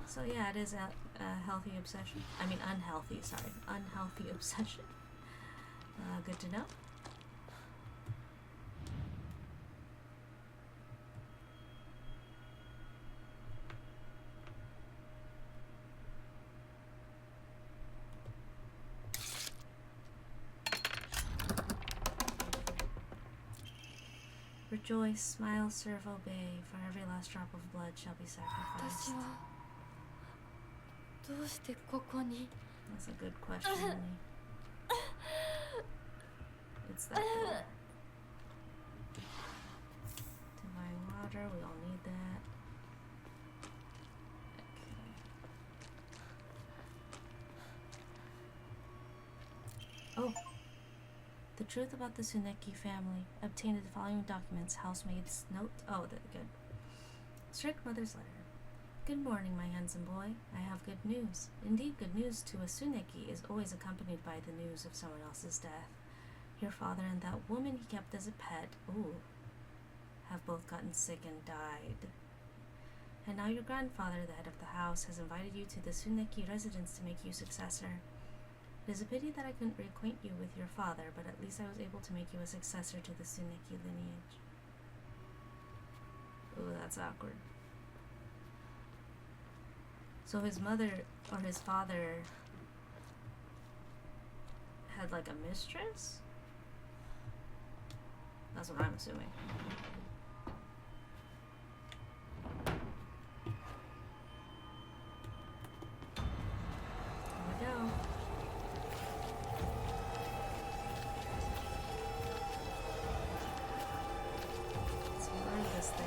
So yeah, it is a healthy obsession. I mean unhealthy, sorry. Unhealthy obsession. Good to know. Rejoice, smile, serve, obey, for every last drop of blood shall be sacrificed. 私はどうしてここに That's a good question, Minnie. It's that door. Divine water, we all need that. Okay. Oh! The truth about the Tsuneki family. Obtained the following documents. Housemaid's note. Oh, good. Strict mother's letter. Good morning, my handsome boy. I have good news. Indeed, good news to a Tsuneki is always accompanied by the news of someone else's death. Your father and that woman he kept as a pet, have both gotten sick and died. And now your grandfather, the head of the house, has invited you to the Tsuneki residence to make you successor. It is a pity that I couldn't reacquaint you with your father, but at least I was able to make you a successor to the Tsuneki lineage. Ooh, that's awkward. So his mother, or his father, had like a mistress? That's what I'm assuming. Here we go. Let's learn this thing.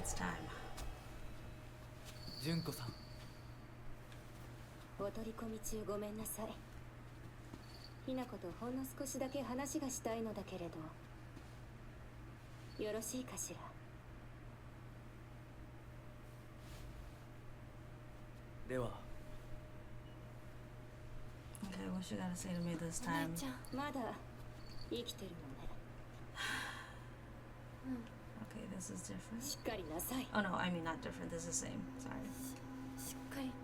It's time. 純子さん。お取り込み中ごめんなさい。ひなことほんの少しだけ話がしたいのだけれど、よろしいかしら。では。Okay, what you gotta say to me this time? まだ生きてるのね。Okay, this is different. しっかりなさい。 Oh no, I mean not different. This is the same. Sorry. しっかりって。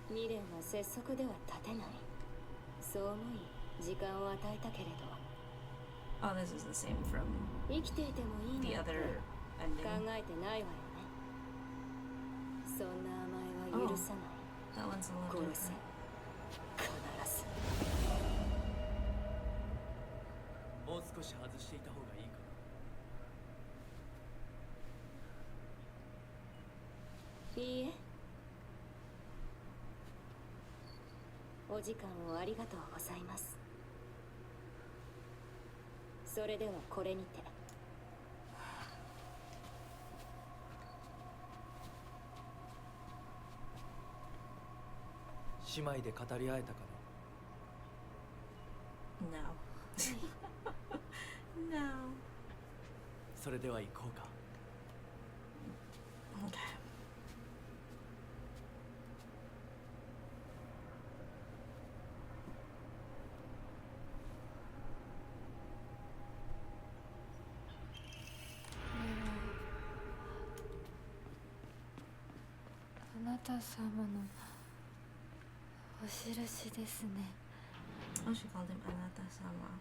未練は拙速では立てない。そう思い時間を与えたけれど。Oh, this is the same from 生きていてもいい the なんて other 考 ending. えてないわよね。そんな甘えは許さない。 That one's a little 殺せ。 different. 必ず。もう少し外していた方がいいかな。いいえ。お時間をありがとうございます。それではこれにて。姉妹で語り合えたかな。 No. No. それでは行こうか。 Okay. Oh, あなた様のお印ですね。 Oh, she called him Anata-sama.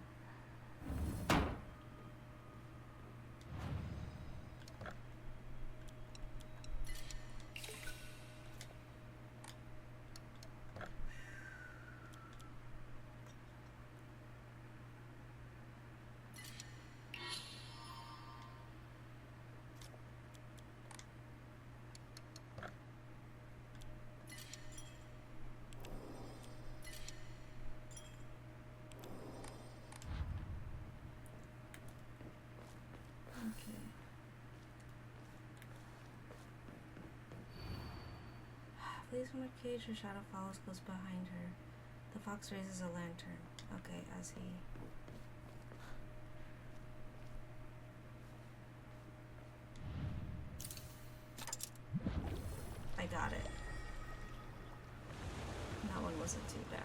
Okay. Flees from a cage, her shadow follows close behind her. The fox raises a lantern. Okay, as he... I got it. That one wasn't too bad.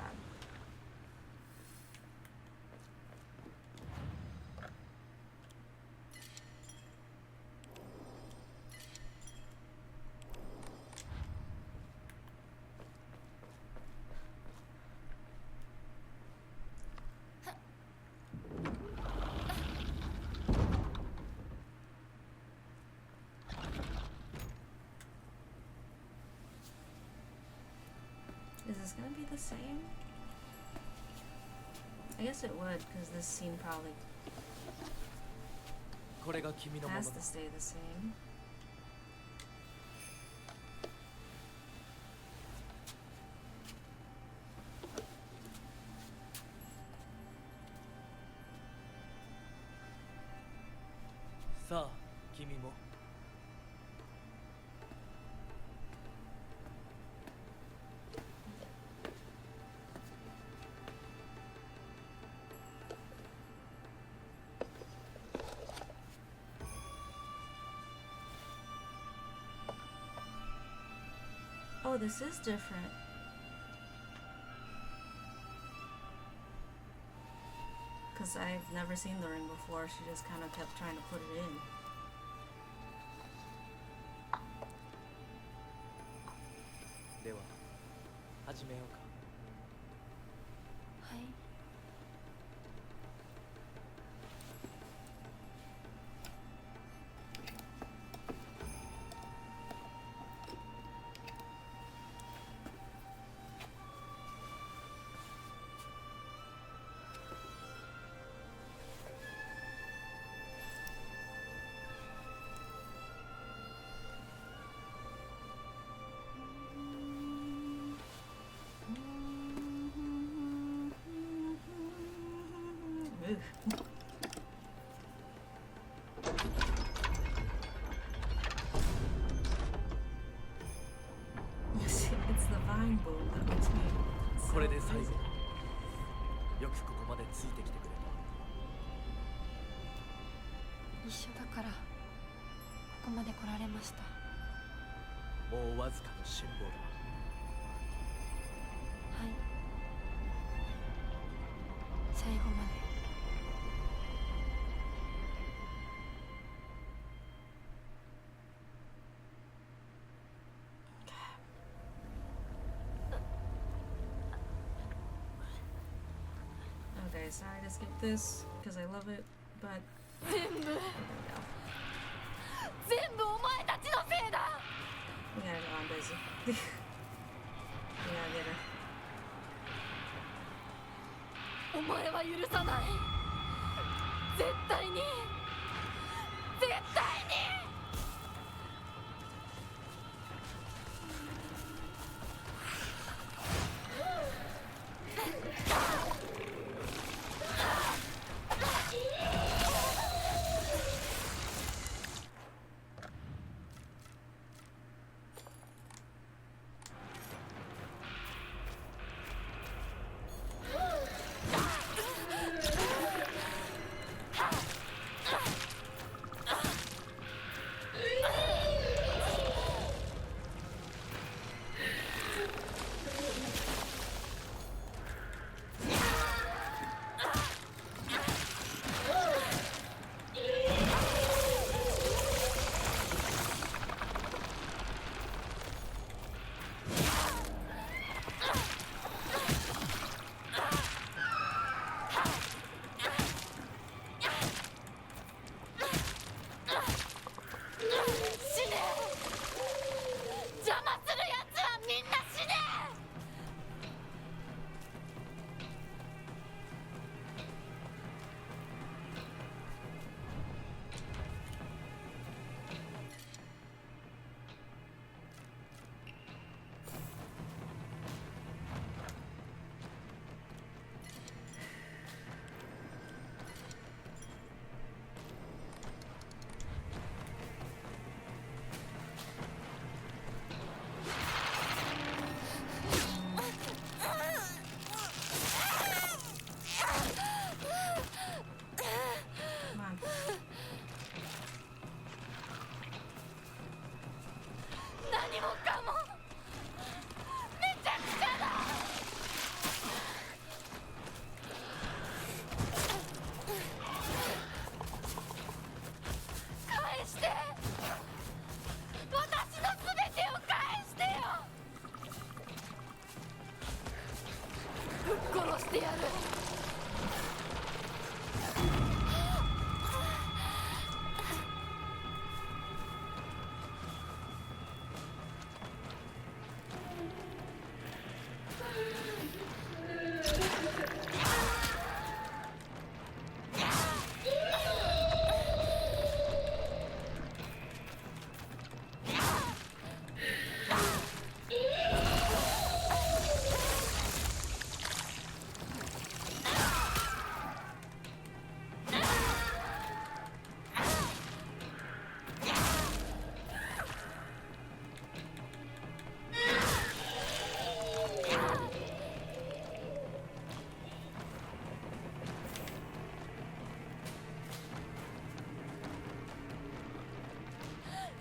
Is this gonna be the same? I guess it would, because this scene probably これが君のもの has だ。 to stay the same. さあ、君も。Oh, this is different. Because I've never seen the ring before, she just kind of kept trying to put it in. では、始めようか。はい。See, it's the vine boom that makes me こ so れで最後。 crazy. よくここまでついてきてくれ一緒だからここまで来られました。た。もうわずかの辛抱だ。後まで。Okay, sorry to skip this because I love it, but 全部お前たちのせいだ。 we gotta go on busy. We gotta get her. お前は許さない。絶対に絶対に。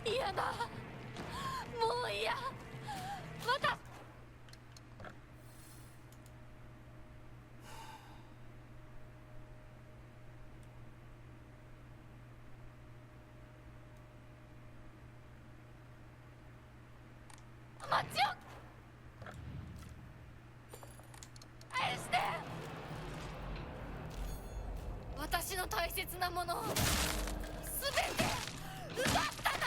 嫌だ、もう嫌。街を返して。私の大切なものをすべて奪ったな。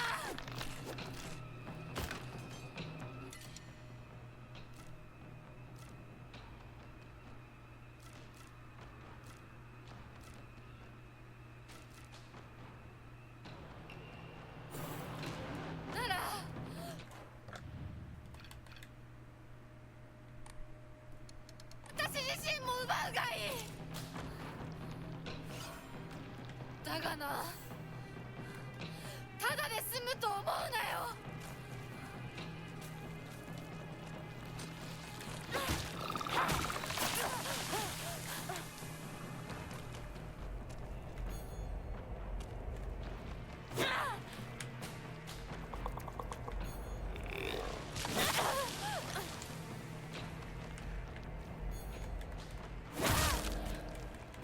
なら私自身も奪うがいい。だがな、ただで済むと思うなよ。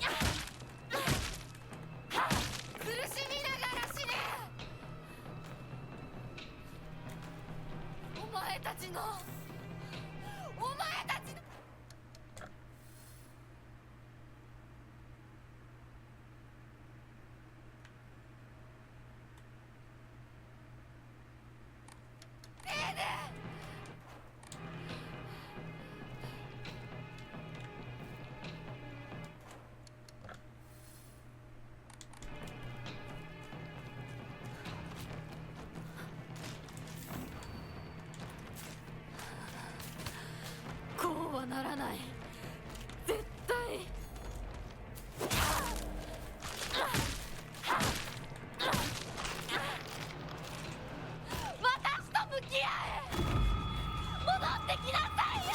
やならない。絶対。私と向き合え。戻ってきなさいよ。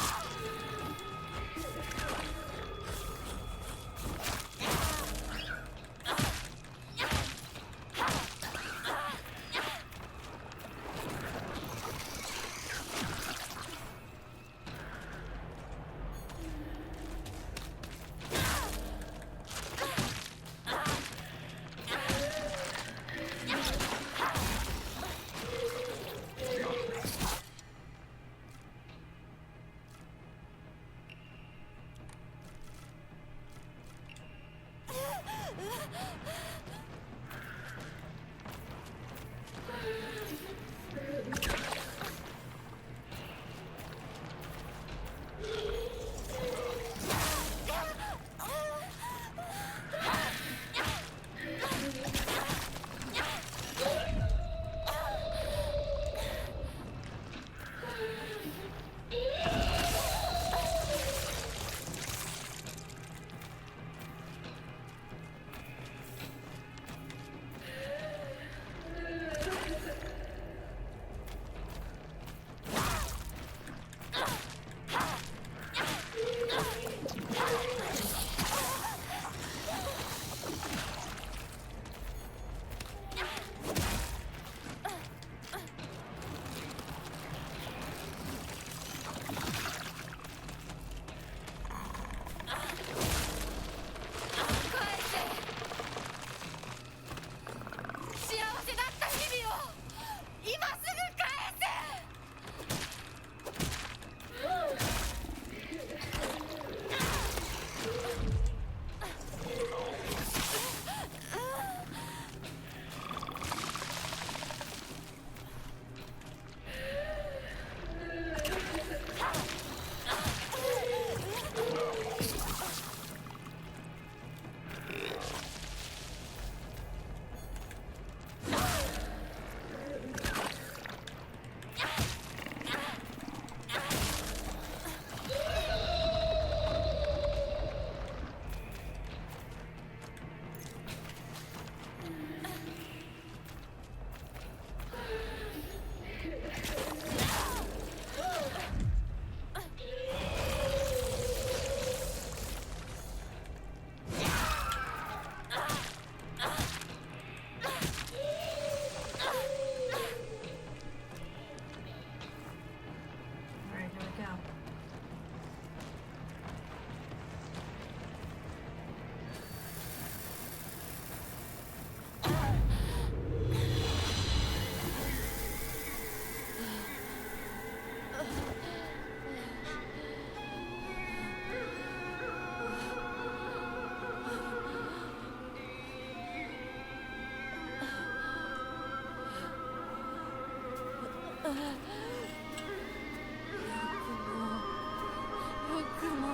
僕も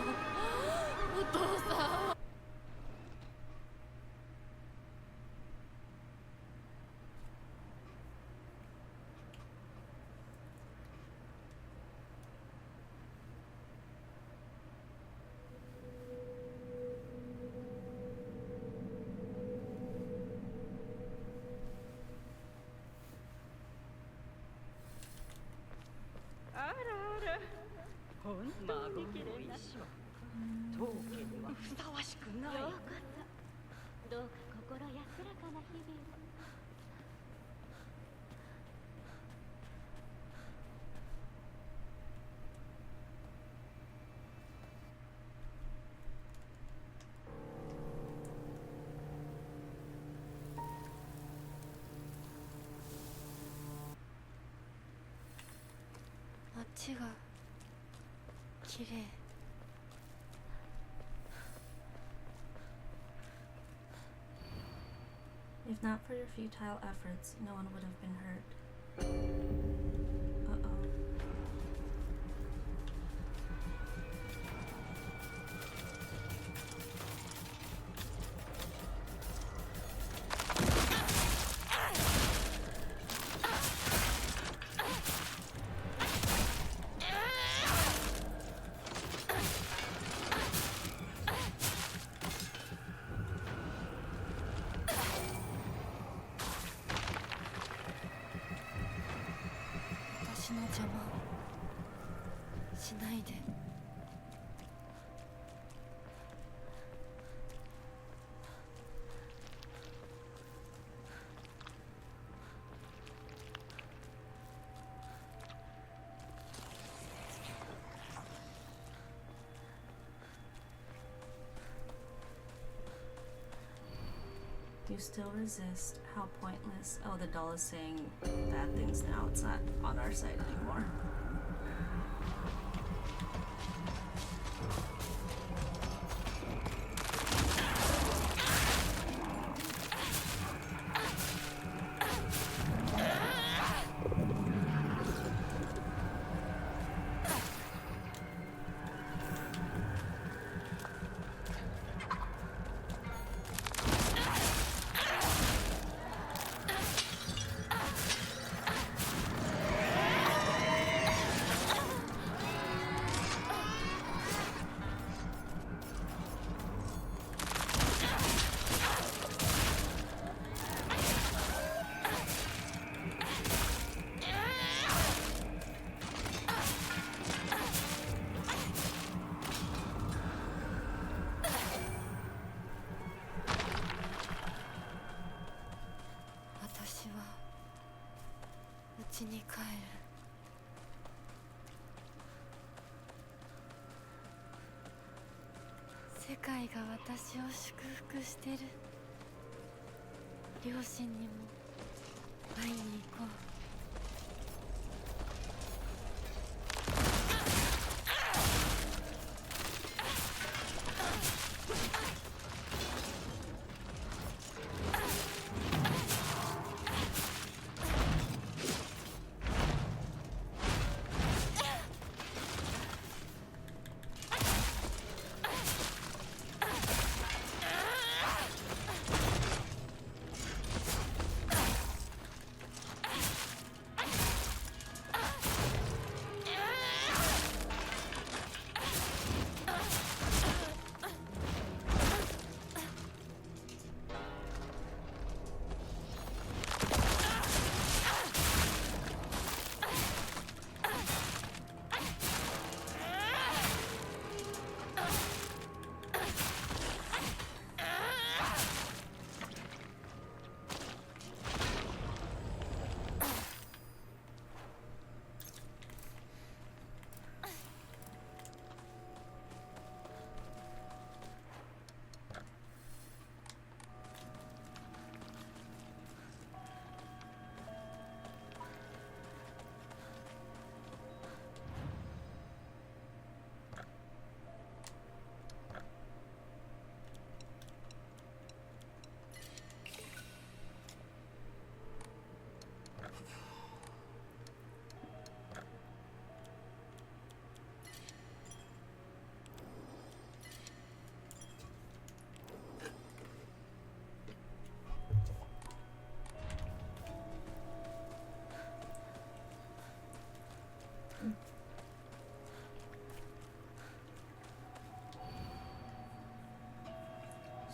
お父さん。本当に綺麗な当家にはふさわしくない。ようこそ。どうか心安らかな日々を。あっちが綺麗。If not for your futile efforts, no one would have been hurt. Uh-oh. 邪魔しないで。You still resist. How pointless. Oh, the doll is saying bad things now. It's not on our side anymore.私は家に帰る。世界が私を祝福してる。両親にも会いに行こう。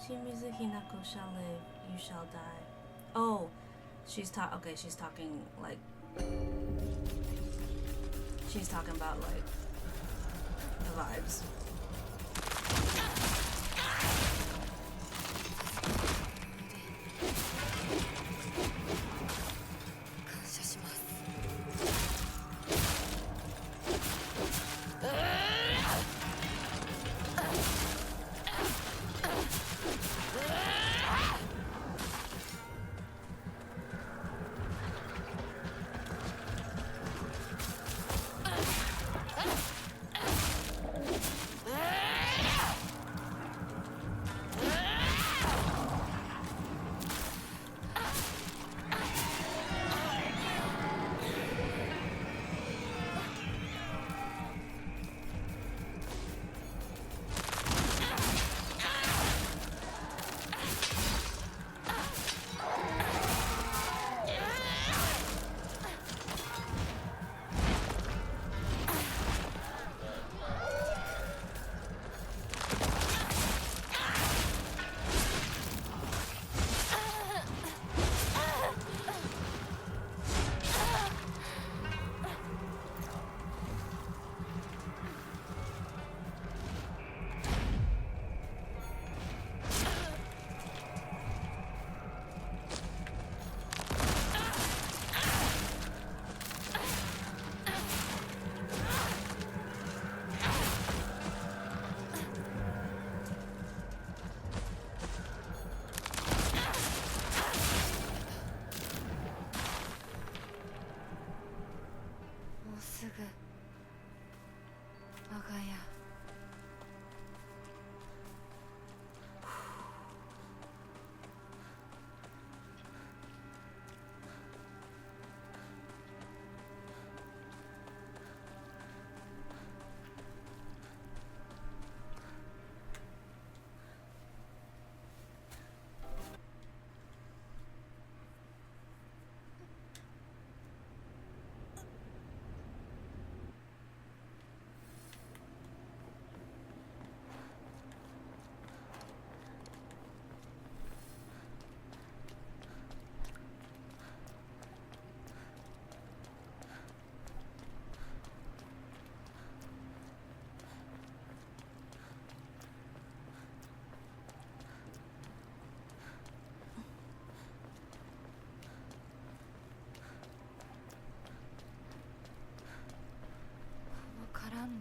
Shimizu Hinako shall live, you shall die. Oh, she's okay, she's talking like she's talking about like the vibes.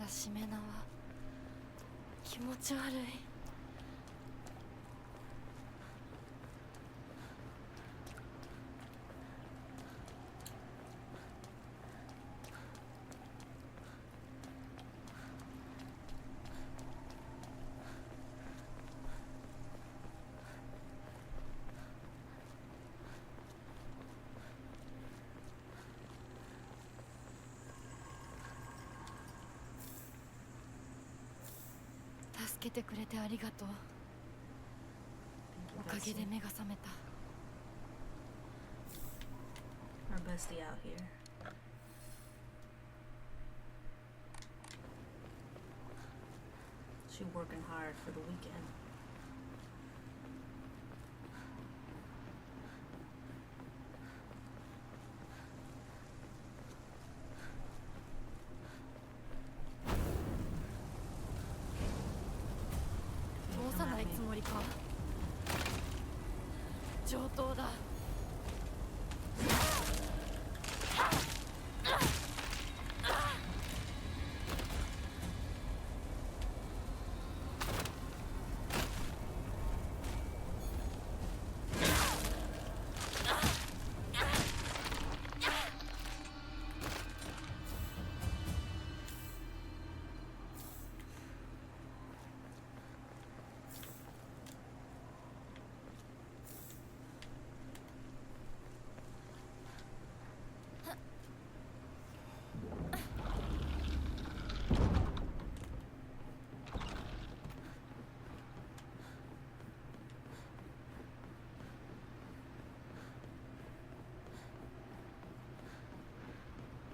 がしめ縄。気持ち悪い。助けてくれてありがとう。おかげで目が覚めた。Our bestie out here. She working hard for the weekend. 通さないつもりか。上等だ。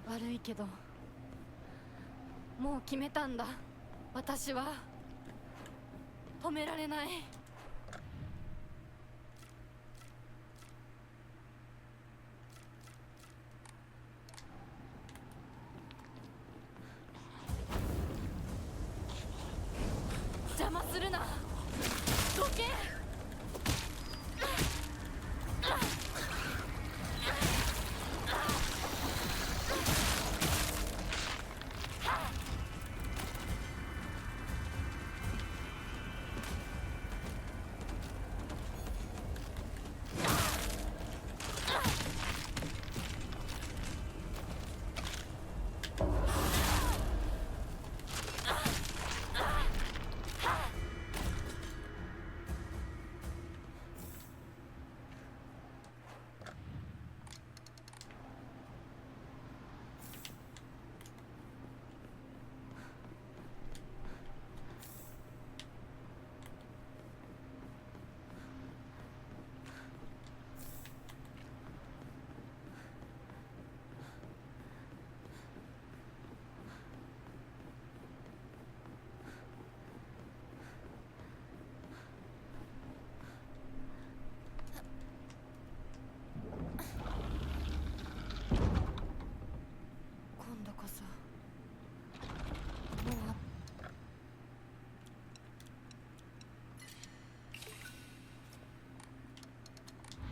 悪いけどもう決めたんだ。私は止められない。邪魔するな。どけ。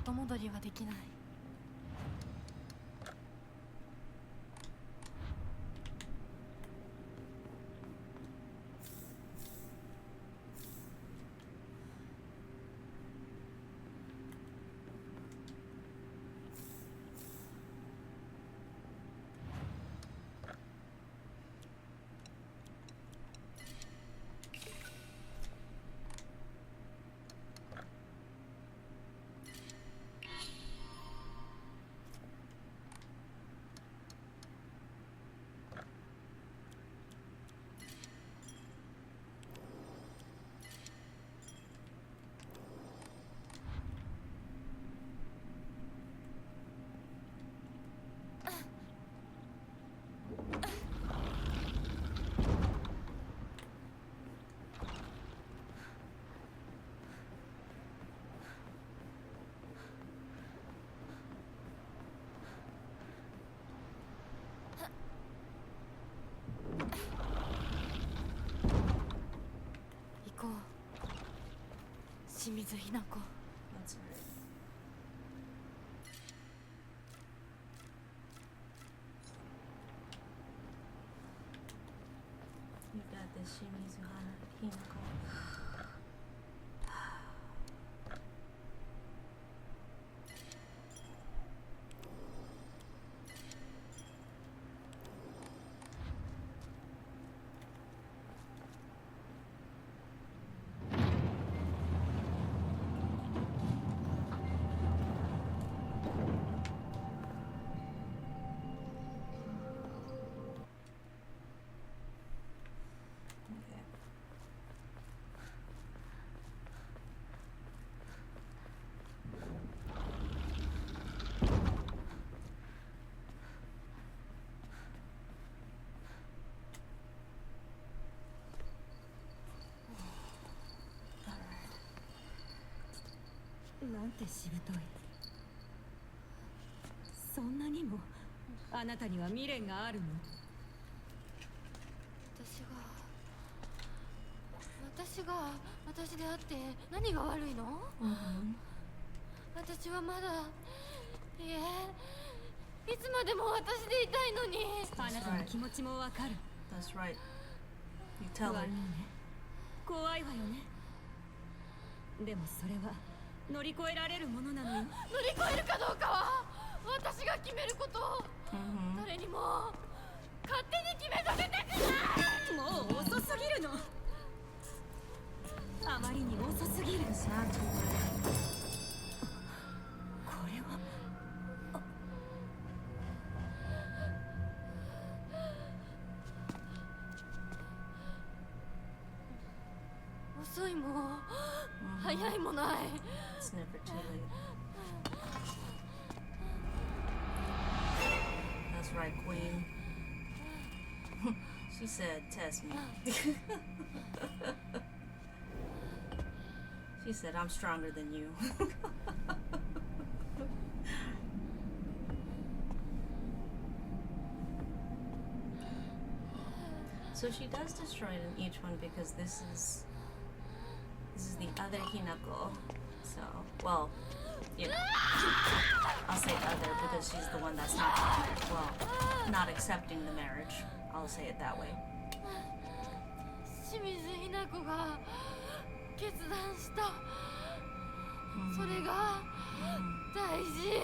後戻りはできない。行こう、清水ひな子。That's right. Shimizu Hinako. Okay. なんてしぶとい。そんなにもあなたには未練があるの？私であって何が悪いの？私はまだ、いえ、いつまでも私でいたいのに。あなたの気持ちもわかる。That's right. You tell her. 怖いわよね。でもそれは乗り越えられるものなのよ。乗り越えるかどうかは私が決めること。誰にも勝手に決めさせてくれ。もう遅すぎるの。あまりに遅すぎる。これは遅いも早いもない。 It's never too late. That's right, Queen. She said, test me. She said, I'm stronger than you. So she does destroy it in each one because this is the other Hinako. So, well, you know, I'll say other because she's the one that's not, well, not accepting the marriage. I'll say it that way. 清水ひな子が決断した。それが大事。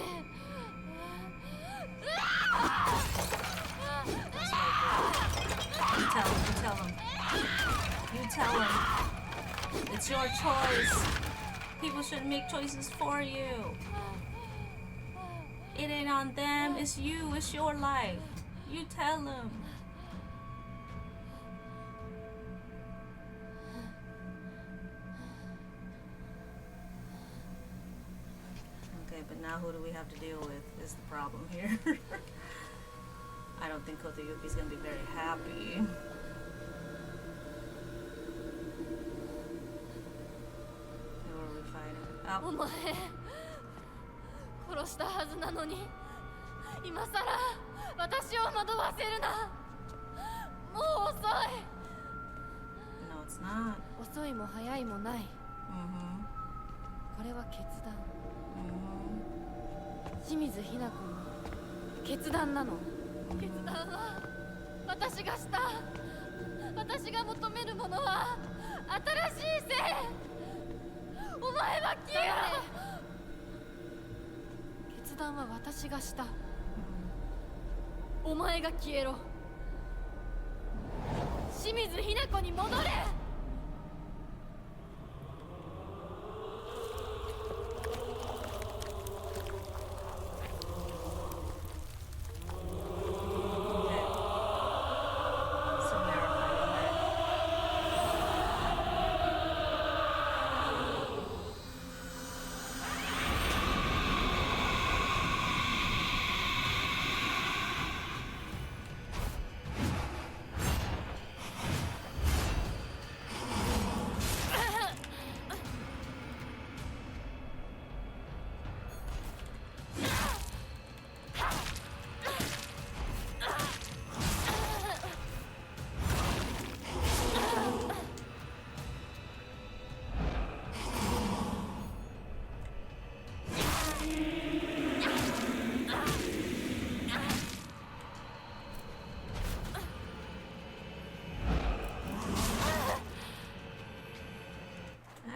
You tell him. You tell him. It's your choice. People shouldn't make choices for you. It ain't on them, it's you, it's your life. You tell them. Okay, but now who do we have to deal with is the problem here. I don't think Kotoyuki's gonna be very happy. Who are we fighting? お前殺したはずなのに今さら私を惑わせるな。もう遅い。 No, it's not. 遅いも早いもない。これは決断。清水ひな子の決断なの。決断は私がした。私が求めるものは新しい性。お前は消えろ。決断は私がした。お前が消えろ。清水ひな子に戻れ。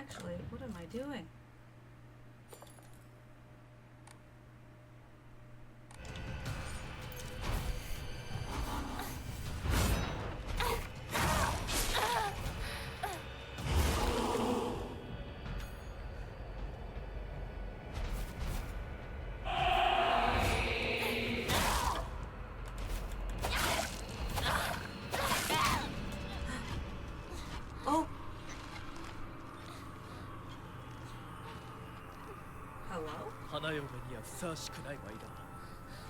actually. What am I doing? Oh! Hello? 花嫁にはふさわしくない場合だ。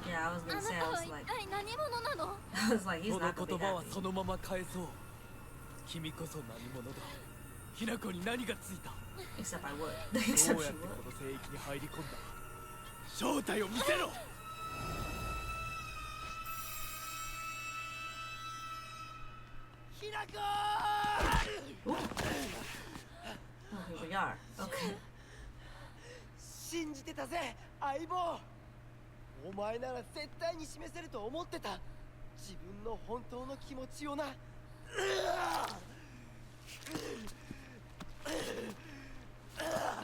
Yeah, I was あ gonna な say, た I は was 一 like, 体何者なの？ I was like, he's この not gonna be 言葉は happy. そのまま返そう。君こそ何者だ。ひな子に何がついた。 Except I would. ど Except う she やって would. この聖域に入り込んだ。正体を見せろ。ひな子。 Oh, here we are. Okay. 信じてたぜ相棒。お前なら絶対に示せると思ってた。自分の本当の気持ちをな。 Am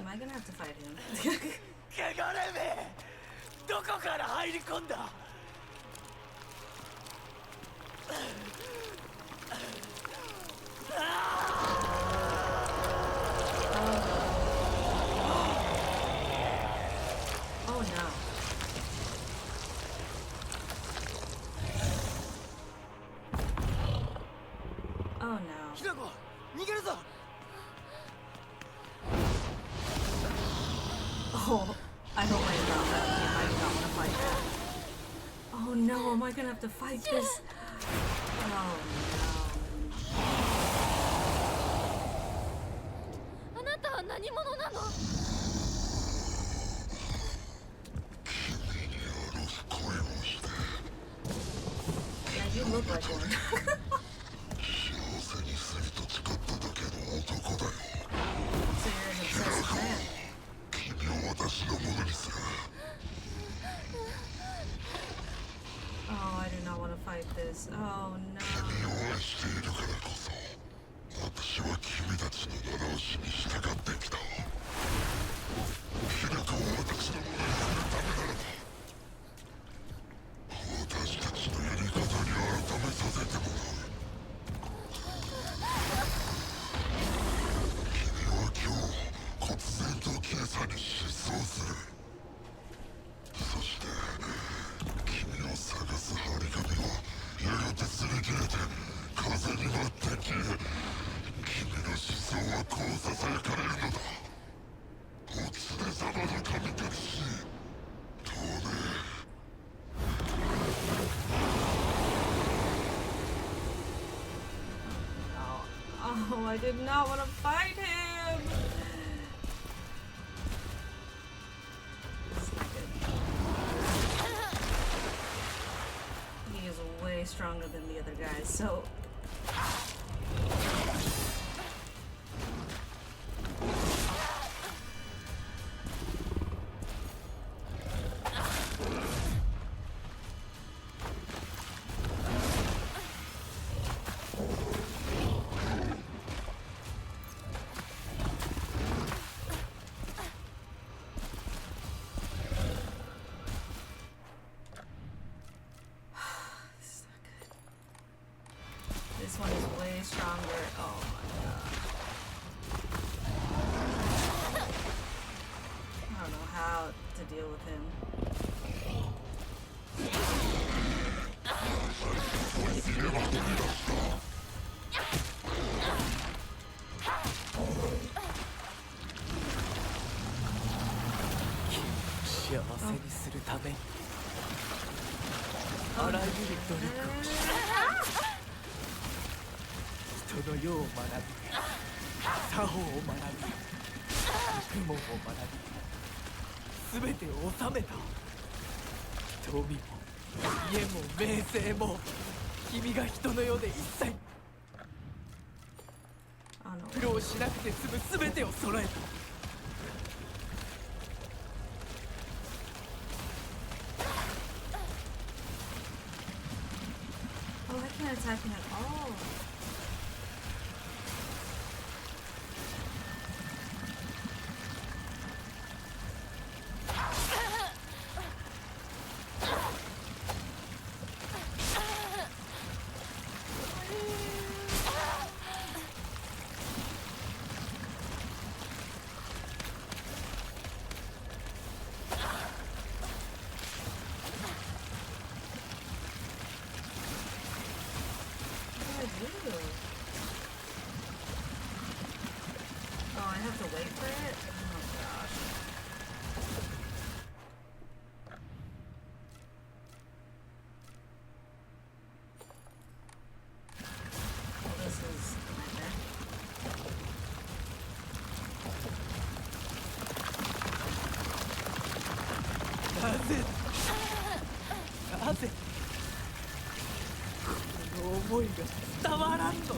I gonna have to fight him? 汚れめ、どこから入り込んだ。 Oh no. Oh no. ひな子、逃げるぞ。 Oh, I hope I do not want to fight that. Oh no, am I gonna have to fight this? Oh no. あなたは何者なの？ Yeah, you look like one. So you're an obsessive man. Oh, I do not want to fight this. Oh no. 私は君たちの習わしに従ってきた。ひな子を私のものにするためならば、私たちのやり方に改めさせてもらう。君は今日、忽然と今朝に失踪する。そして、君を探す張り紙は、やがて擦り切れて、風に舞って消え、君の思想はこうささやかれるのだ。お連れ様の神たち、当然。 Oh, I did not want to fight him. This is not good. He is way stronger than the other guys, so. This one is way stronger. Oh my god. I don't know how to deal with him. Kimiを幸せにするためにあらゆる努力をし人の世を学び作法を学び学問を学び全てを収めた富も家も名声も君が人の世で一切苦労しなくて済む全てを揃えた Oh, I can't attack him at all. have to wait for it? Oh gosh. Well, this is a nightmare.なぜこの思いが伝わらんのだ。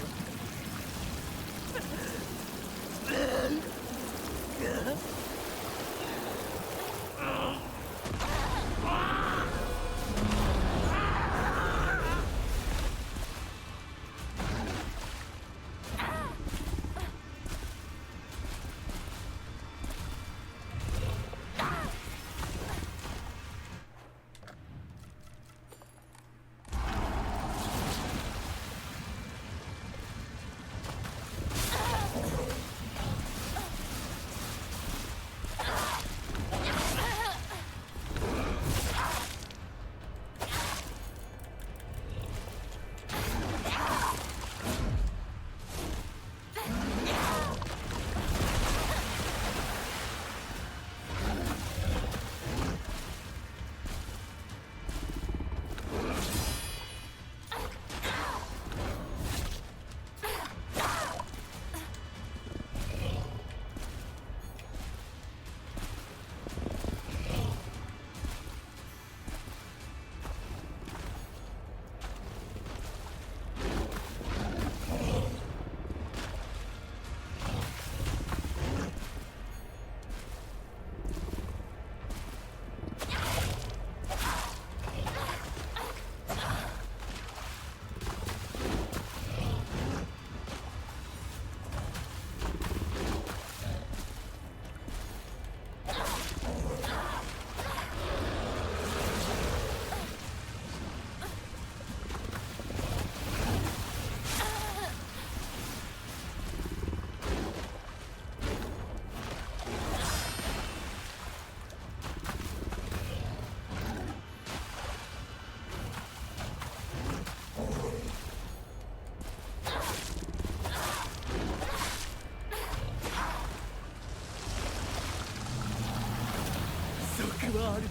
はある。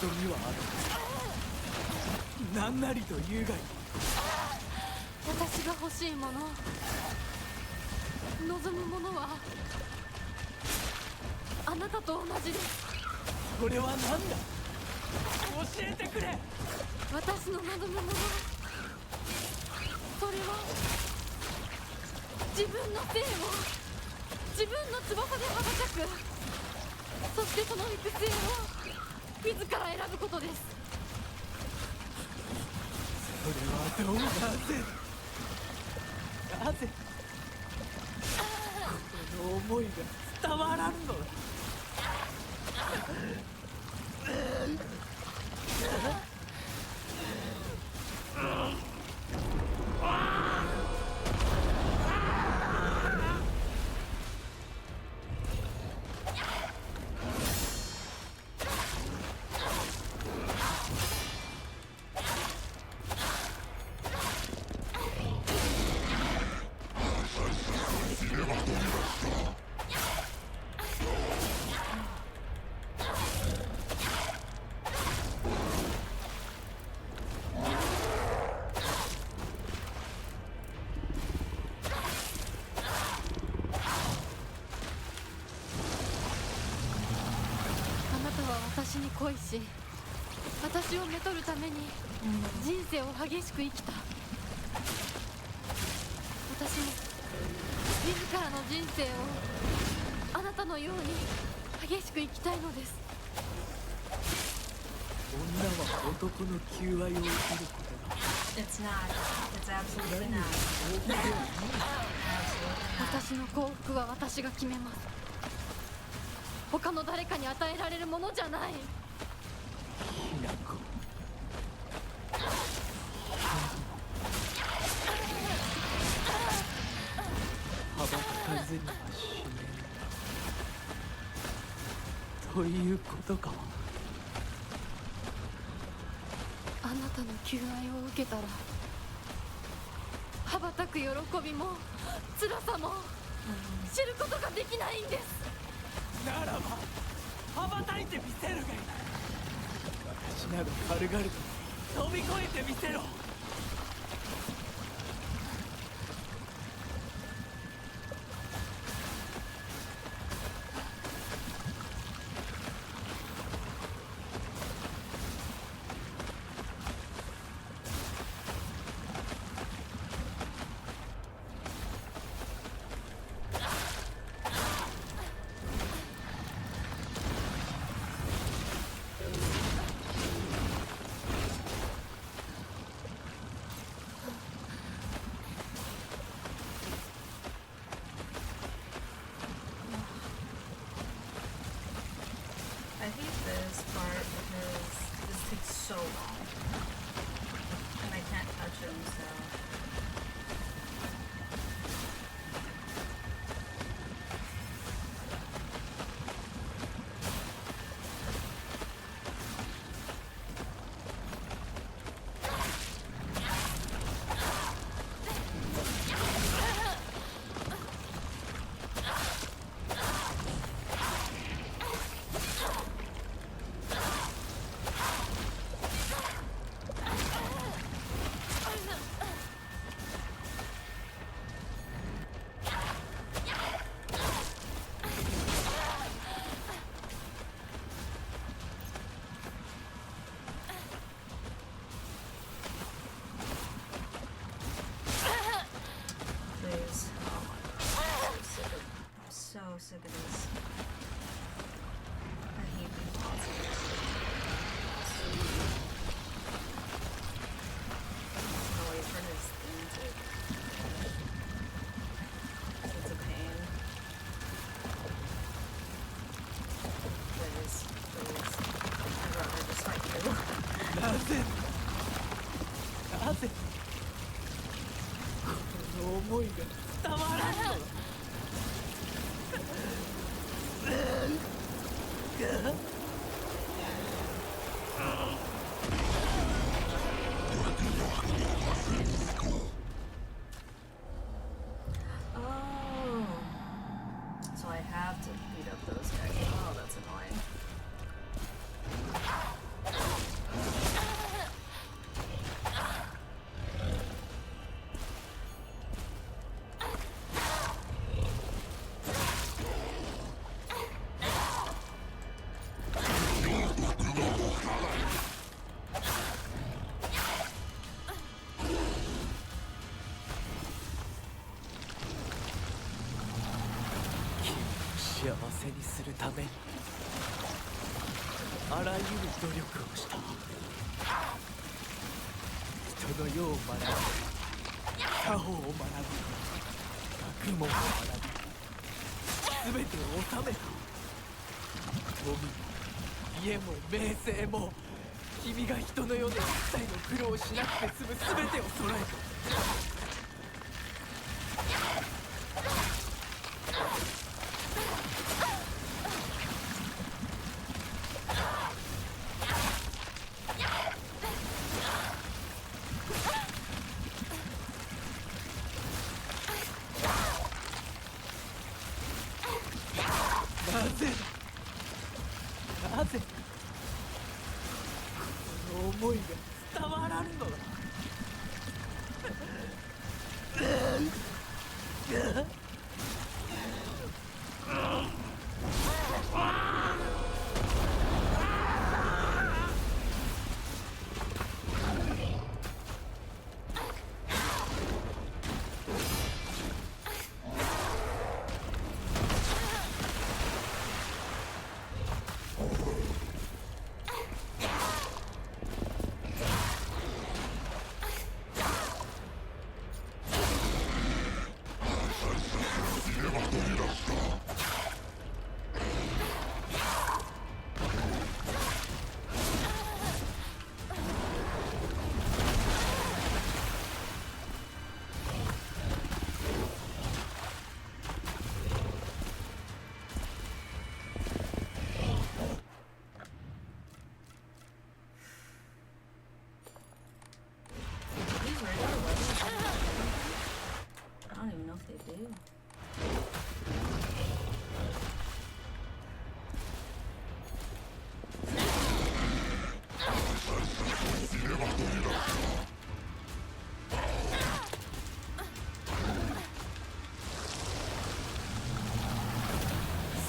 望みはある。何なりというがいい。私が欲しいもの、望むものはあなたと同じです。それは何だ。教えてくれ。私の望むもの、それは自分の性を自分の翼で羽ばたく、そしてその育成を自ら選ぶことです。それはどうなぜこの思いが伝わらんのだ。私に恋し、私をめとるために人生を激しく生きた。私も自らの人生をあなたのように激しく生きたいのです。女は男の求愛を受けることだ。私の幸福は私が決めます。他の誰かに与えられるものじゃない。ひなこ、羽ばたかずには死ねんということか。あなたの求愛を受けたら羽ばたく喜びも辛さも知ることができないんです。ならば羽ばたいてみせるがいい。私など軽々と飛び越えてみせろ。I hate this part because this takes so long. And I can't touch him, so... So sick of this. I hate these monsters. I'm gonna wait for his thing to finish. It's a pain. Please, please. I'd rather just fight you. なぜこの思いが伝わらんのだ。Oh, so I have to beat up those guys. Oh, that's annoying.幸せにするためにあらゆる努力をした。人の世を学び、作法を学び、学問を学び、全てを収めた。富も家も名声も、君が人の世で一切の苦労をしなくて済む全てを揃えた。なぜこの思いが伝わらんのだ。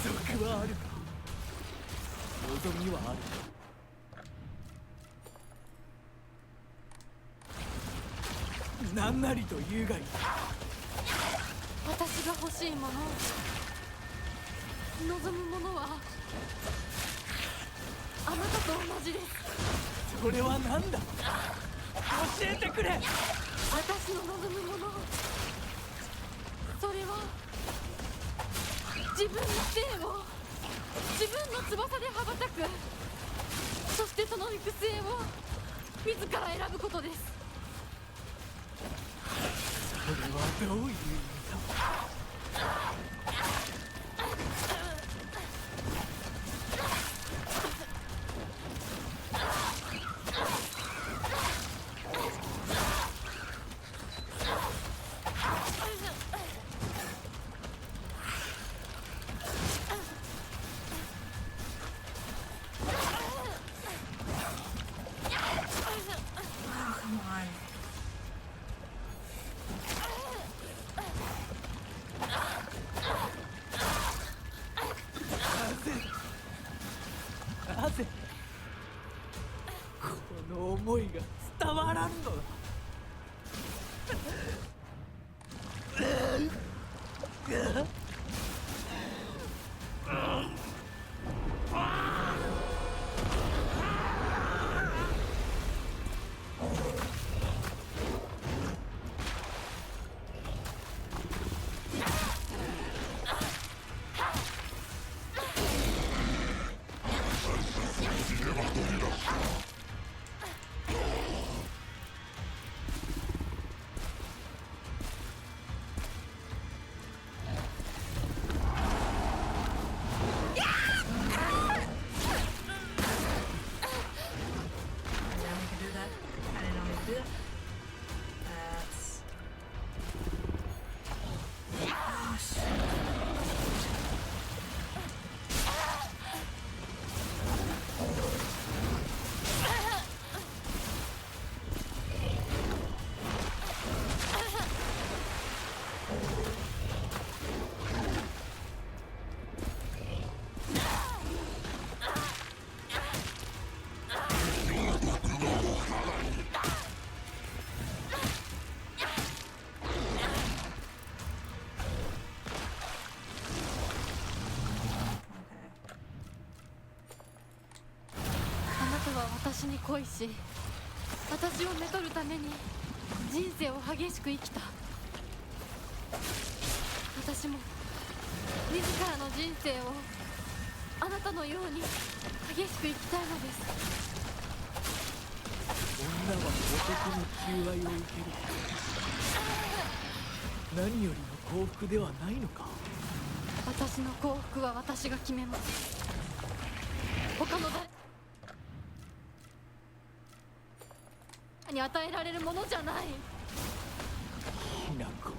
約束はあるか。望みはある。何なりと言うがいい。私が欲しいもの、望むものはあなたと同じです。それは何だ。教えてくれ。私の望むもの、それは自分の性を自分の翼で羽ばたく、そしてその行く末を自ら選ぶことです。それはどういう意味だ。なぜこの思いが伝わらんのだ。私に恋し、私をめとるために人生を激しく生きた。私も自らの人生をあなたのように激しく生きたいのです。女は男の求愛を受ける。何よりの幸福ではないのか。私の幸福は私が決めます。他の誰に与えられるものじゃない。ひな子、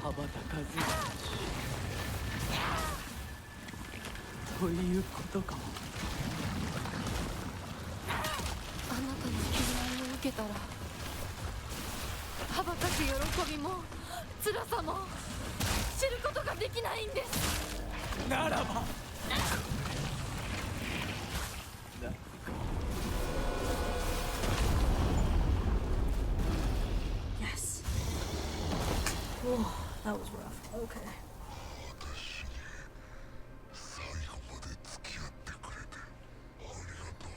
羽ばたかずということか。あなたの求愛を受けたら羽ばたく喜びも辛さも知ることができないんです。ならばYes. Oh, that was rough. Okay. 最後まで付き合ってくれてありがと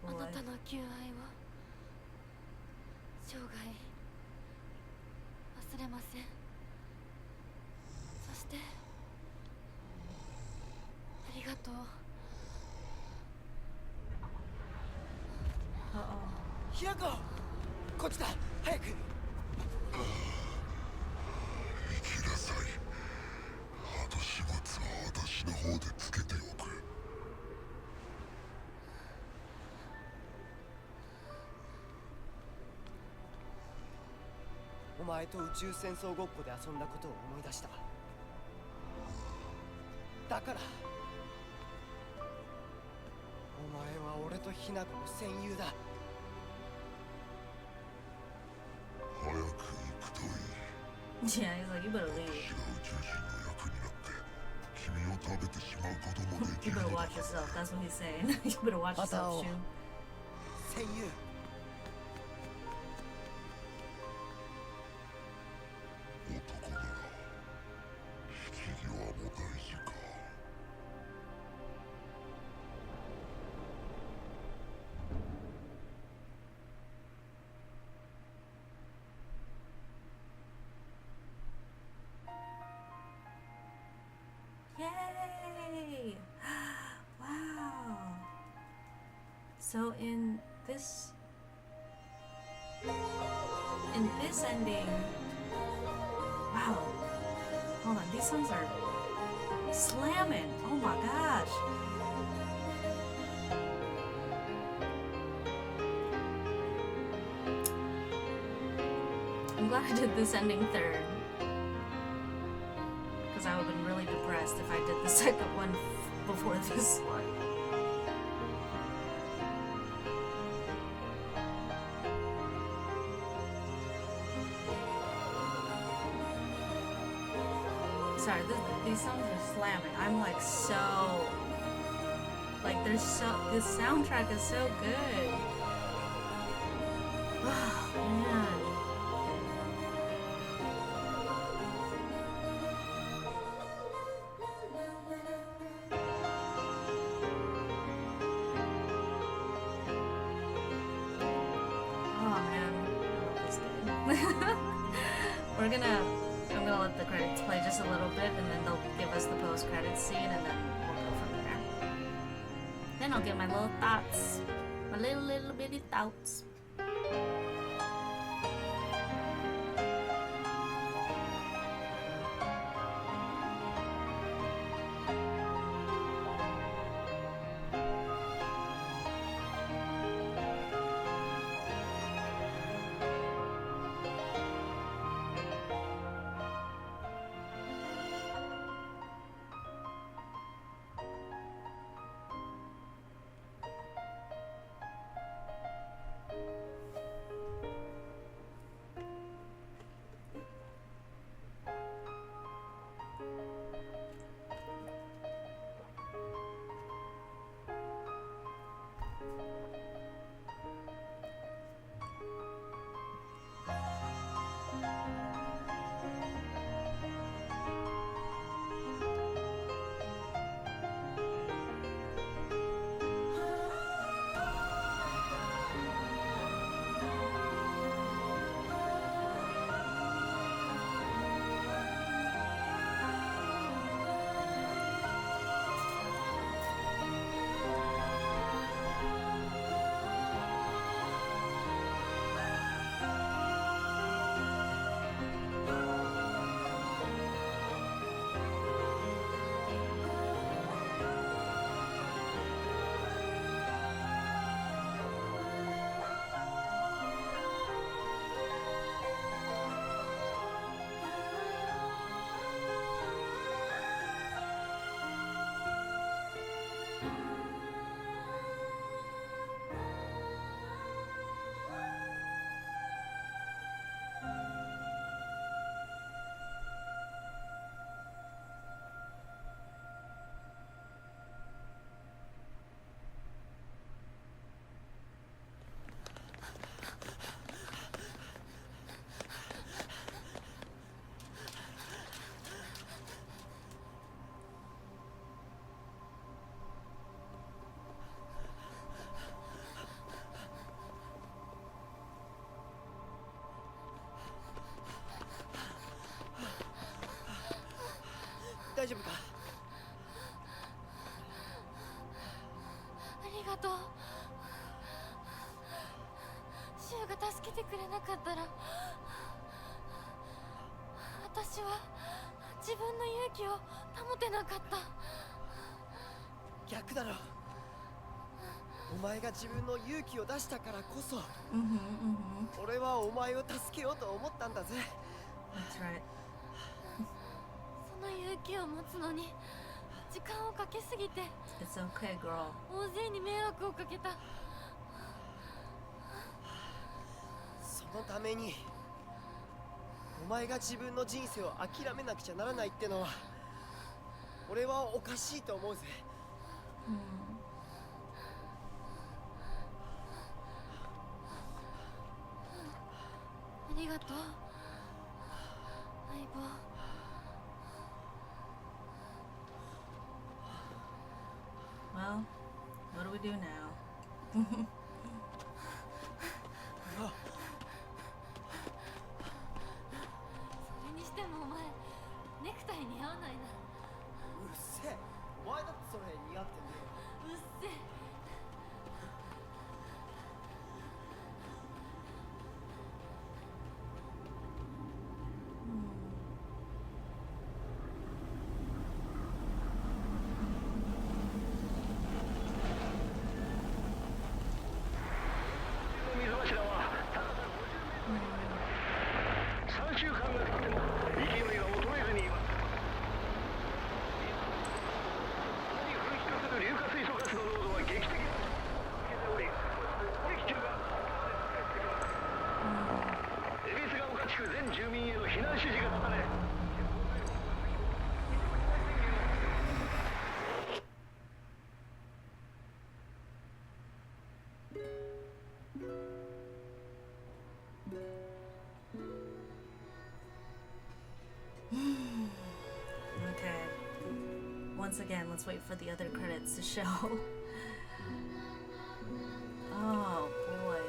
う。あなたの求愛を生涯忘れません。そしてありがとう。ひなこ、こっちだ、早く。行きなさい。後始末は私の方でつけておく。お前と宇宙戦争ごっこで遊んだことを思い出した。だからお前は俺とひな子の戦友だ。Yeah, he's like, you better leave. You better watch yourself. That's what he's saying. You better watch yourself, Shu. 戦友 Yay! Wow. So in this ending, wow. Hold on, these songs are slamming. Oh my gosh. I'm glad I did this ending third. Because I would have been really depressed if I did the second one before this one. Sorry, these songs are slamming. I'm like so... Like, there's so... This soundtrack is so good. Oh, man. I'm gonna let the credits play just a little bit, and then they'll give us the post-credits scene, and then we'll go from there. Then I'll get my little thoughts, my little bitty thoughts.大丈夫か？ありがとう。シュウが助けてくれなかったら、私は自分の勇気を保てなかった。逆だろ。お前が自分の勇気を出したからこそ、俺はお前を助けようと思ったんだぜ。That's right. その勇気を持つのに時間をかけすぎて、It's okay, girl. 大勢に迷惑をかけた。そのためにお前が自分の人生を諦めなくちゃならないってのは俺はおかしいと思うぜ。ありがとう相棒。Well, what do we do now? それにしてもお前ネクタイ似合わないな。うっせえ、お前だってそれ似合ってんだよ。うっせえ。Okay. Once again, let's wait for the other credits to show. Oh boy.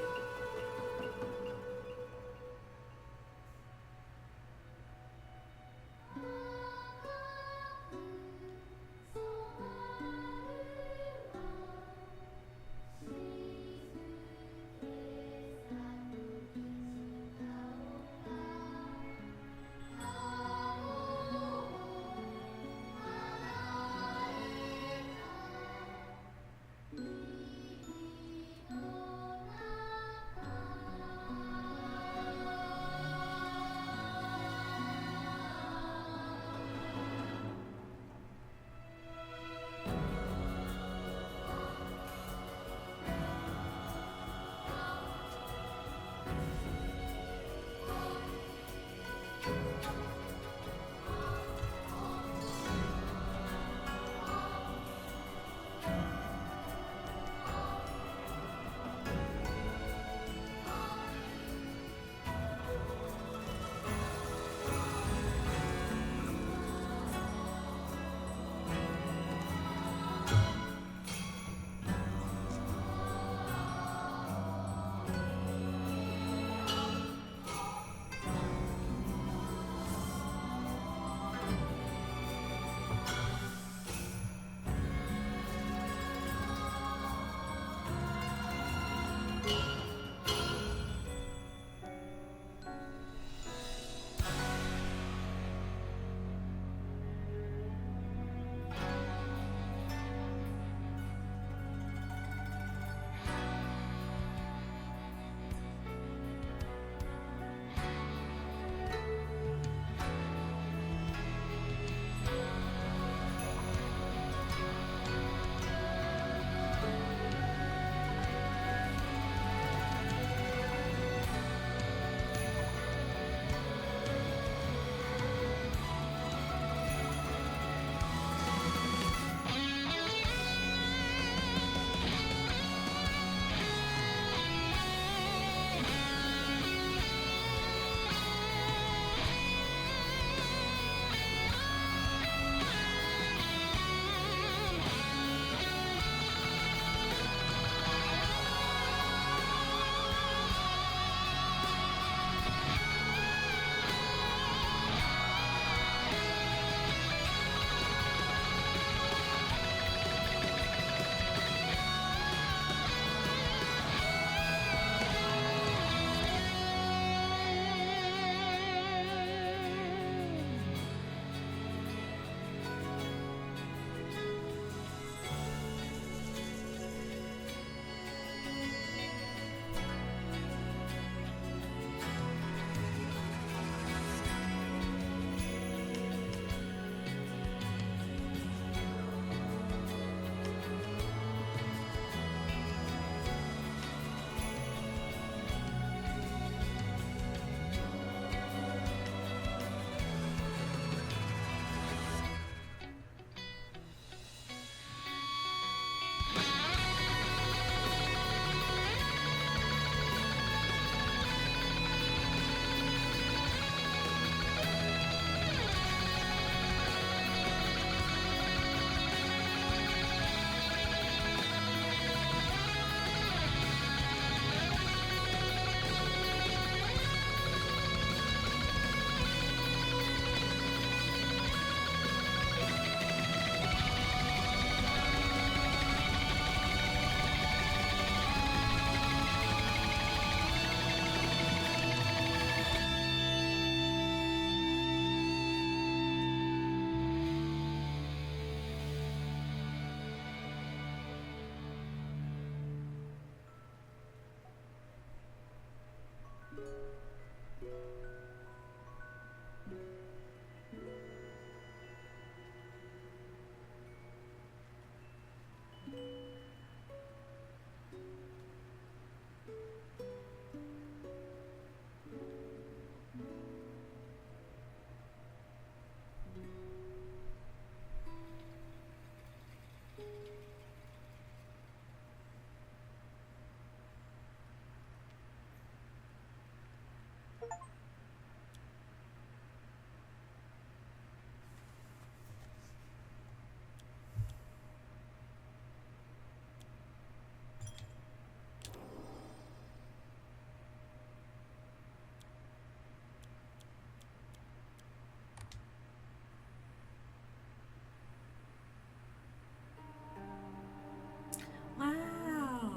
Wow.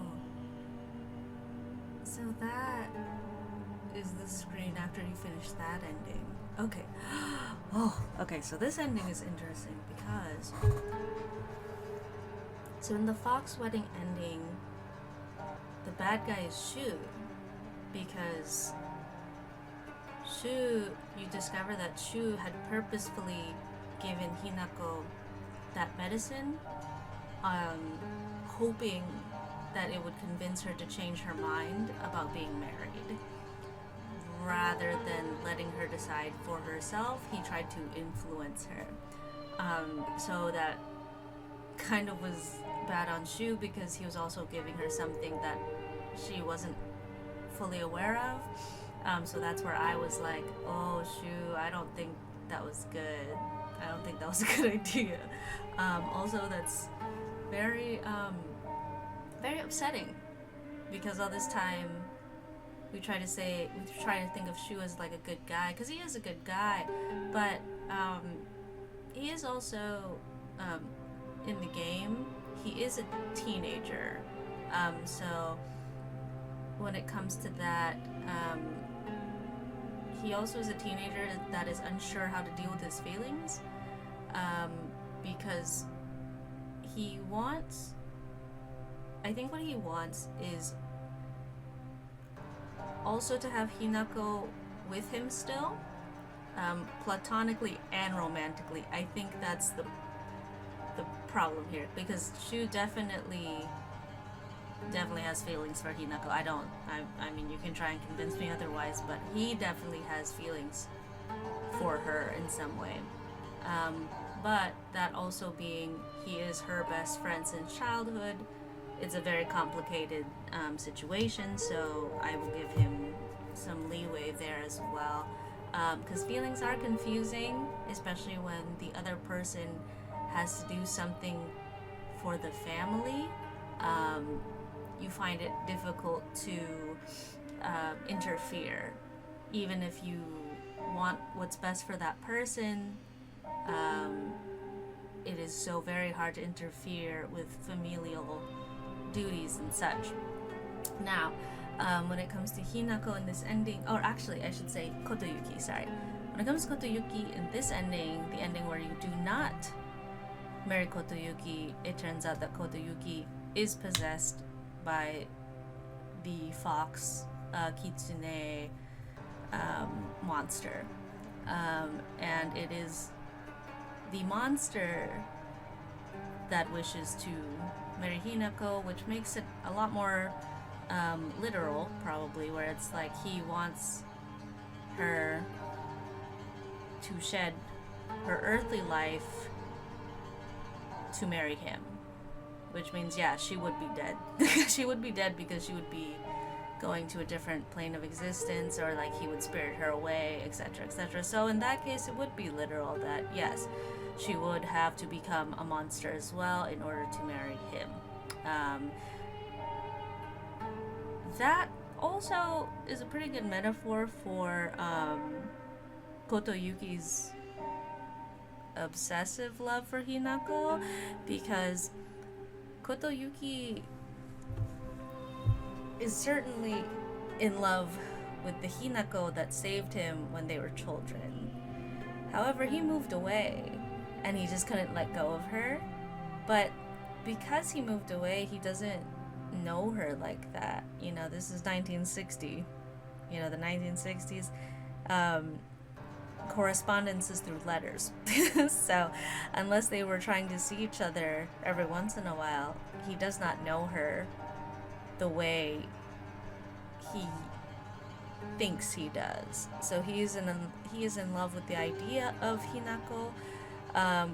So that is the screen after you finish that ending. Okay. Oh, okay, so this ending is interesting because so in the Fox wedding ending, the bad guy is Shu, because Shu, you discover that Shu had purposefully given Hinako that medicine, hoping that it would convince her to change her mind about being married. Rather than letting her decide for herself, he tried to influence her. So that kind of was bad on Shu, because he was also giving her something that she wasn't fully aware of. So that's where I was like, oh, Shu, I don't think that was good. I don't think that was a good idea. Also, that's very, very upsetting, because all this time we try to think of Shu as like a good guy, because he is a good guy, but he is also, in the game, he is a teenager. So when it comes to that, he also is a teenager that is unsure how to deal with his feelings, because he wants, I think what he wants is also to have Hinako with him still, platonically and romantically. I think that's the problem here, because Shu definitely has feelings for Hinako. I mean, you can try and convince me otherwise, but he definitely has feelings for her in some way. But that also being, he is her best friend since childhood, it's a very complicated situation, so I will give him some leeway there as well. Because feelings are confusing, especially when the other person has to do something for the family. You find it difficult to interfere, even if you want what's best for that person. It is so very hard to interfere with familial duties and such. Now, when it comes to Hinako in this ending, or actually I should say Kotoyuki, sorry. When it comes to Kotoyuki in this ending, the ending where you do not marry Kotoyuki, it turns out that Kotoyuki is possessed by the fox kitsune monster, and it is the monster that wishes to marry Hinako, which makes it a lot more literal, probably, where it's like he wants her to shed her earthly life to marry him, which means, yeah, she would be dead. She would be dead because she would be going to a different plane of existence, or like he would spirit her away, etc., etc. So in that case, it would be literal that, yes, she would have to become a monster as well in order to marry him. That also is a pretty good metaphor for Kotoyuki's obsessive love for Hinako, because Kotoyuki is certainly in love with the Hinako that saved him when they were children. However, he moved away and he just couldn't let go of her. But because he moved away, he doesn't know her like that. You know, this is 1960. You know, the 1960s. correspondence is through letters. So unless they were trying to see each other every once in a while, he does not know her the way he thinks he does. So he is in love with the idea of Hinako,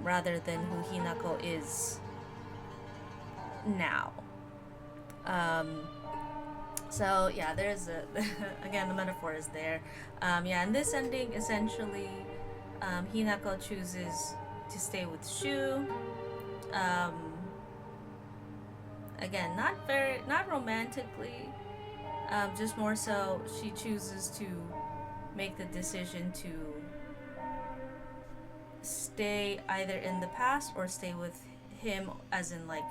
rather than who Hinako is now. So yeah, there's a again, the metaphor is there. Yeah, in this ending, essentially, Hinako chooses to stay with Shu. Again, not romantically, just more so she chooses to make the decision to stay either in the past or stay with him, as in like,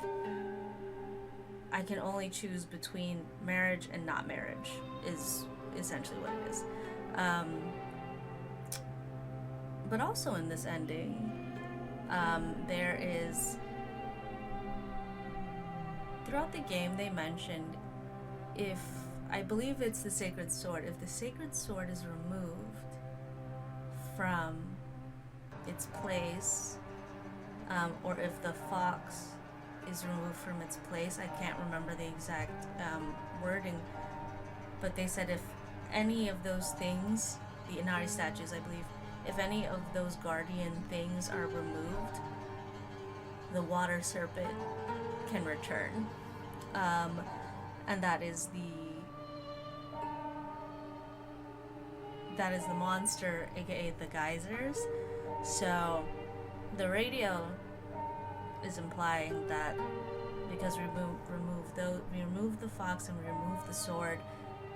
I can only choose between marriage and not marriage, is essentially what it is. But also in this ending, there is, throughout the game they mentioned, if, I believe it's the sacred sword, if the sacred sword is removed from its place, or if the fox is removed from its place, I can't remember the exact wording, but they said if any of those things, the Inari statues, I believe, if any of those guardian things are removed, the water serpent can return. And that is the monster, aka the geysers. So the radio is implying that because we remove the fox and we remove the sword,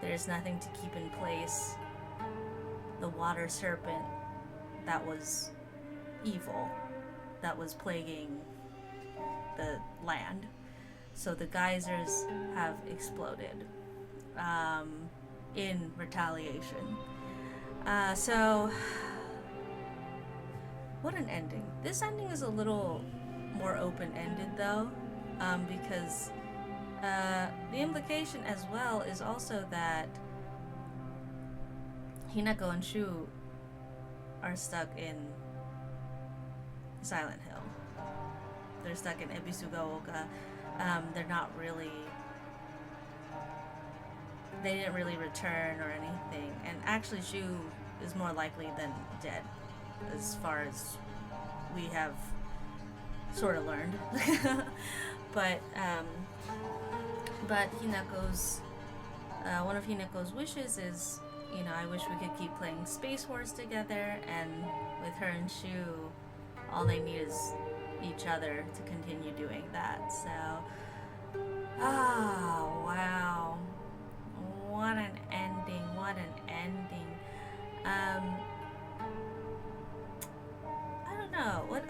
there is nothing to keep in place the water serpent that was evil, that was plaguing the land. So the geysers have exploded in retaliation. So what an ending. This ending is a little more open-ended though, because the implication as well is also that Hinako and Shu are stuck in Silent Hill. They're stuck in Ebisugaoka. They're not really, they didn't really return or anything, and actually Shu is more likely than dead, as far as we have sort of learned. but Hinako's one of Hinako's wishes is, you know, I wish we could keep playing Space Wars together, and with her and Shu, all they need is each other to continue doing that. So, wow, what an ending, what an ending. I don't know what,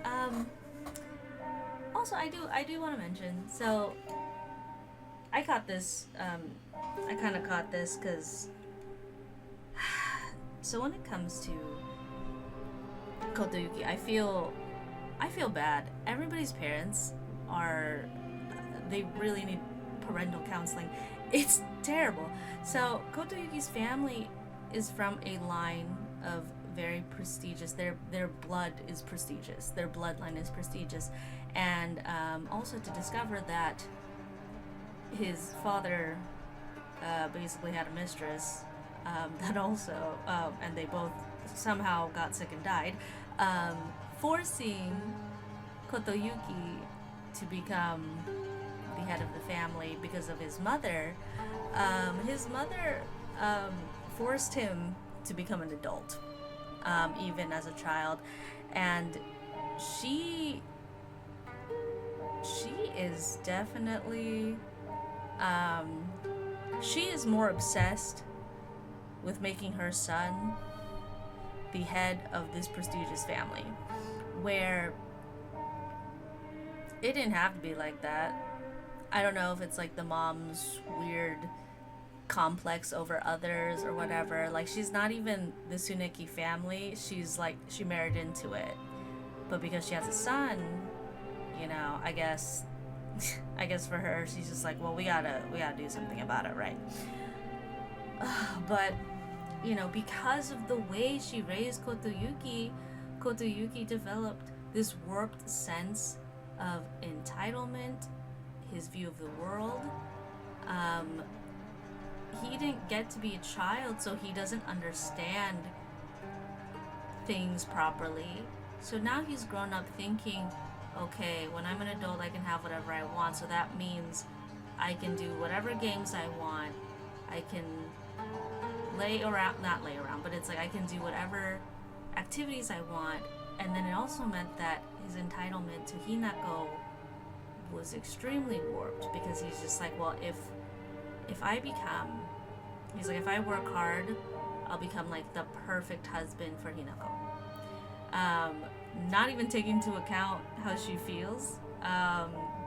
also I do want to mention, so I caught this, I kind of caught this because, so when it comes to Kotoyuki, I feel bad. Everybody's parents they really need parental counseling. It's terrible. So Kotoyuki's family is from a line of very prestigious, their blood is prestigious, their bloodline is prestigious, and also to discover that his father basically had a mistress that also, and they both somehow got sick and died, forcing Kotoyuki to become the head of the family because of his mother. His mother forced him to become an adult, even as a child, and she is definitely, she is more obsessed with making her son the head of this prestigious family, where it didn't have to be like that. I don't know if it's like the mom's weird complex over others or whatever. Like, she's not even the Tsuneki family. She's like, she married into it. But because she has a son, you know, I guess for her, she's just like, well, we gotta do something about it, right? But you know, because of the way she raised Kotoyuki, Kotoyuki developed this warped sense of entitlement, his view of the world. He didn't get to be a child, so he doesn't understand things properly. So now he's grown up thinking, okay, when I'm an adult, I can have whatever I want. So that means I can do whatever games I want. I can not lay around, but it's like I can do whatever activities I want. And then it also meant that his entitlement to Hinako was extremely warped, because he's just like, well, if I become, he's like, if I work hard, I'll become like the perfect husband for Hinako. Not even taking into account how she feels,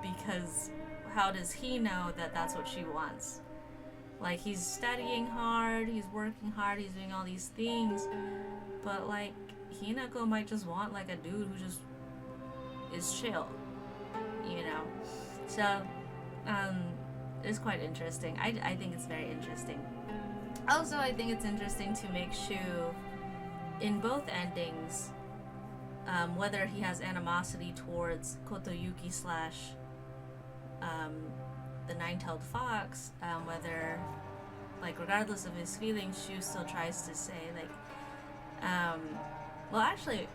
because how does he know that that's what she wants? Like, he's studying hard, he's working hard, he's doing all these things, but like, Hinako might just want like a dude who just is chill, you know? So, it's quite interesting. I think it's very interesting. Also, I think it's interesting to make Shu, in both endings, whether he has animosity towards Kotoyuki slash the nine-tailed fox, whether, like, regardless of his feelings, Shu still tries to say, like, well, actually,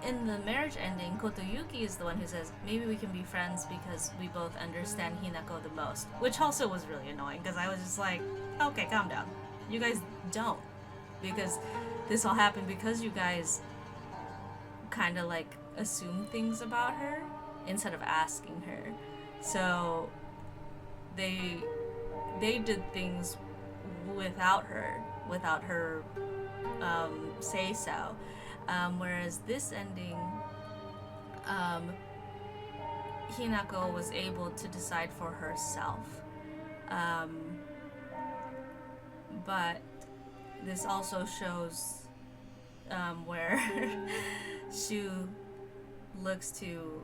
in the marriage ending, Kotoyuki is the one who says, maybe we can be friends because we both understand Hinako the most, which also was really annoying, because I was just like, okay, calm down. You guys don't, because this all happened because you guys kind of like assume things about her instead of asking her. So they did things without her say so. Whereas this ending, Hinako was able to decide for herself. But this also shows where Shu looks to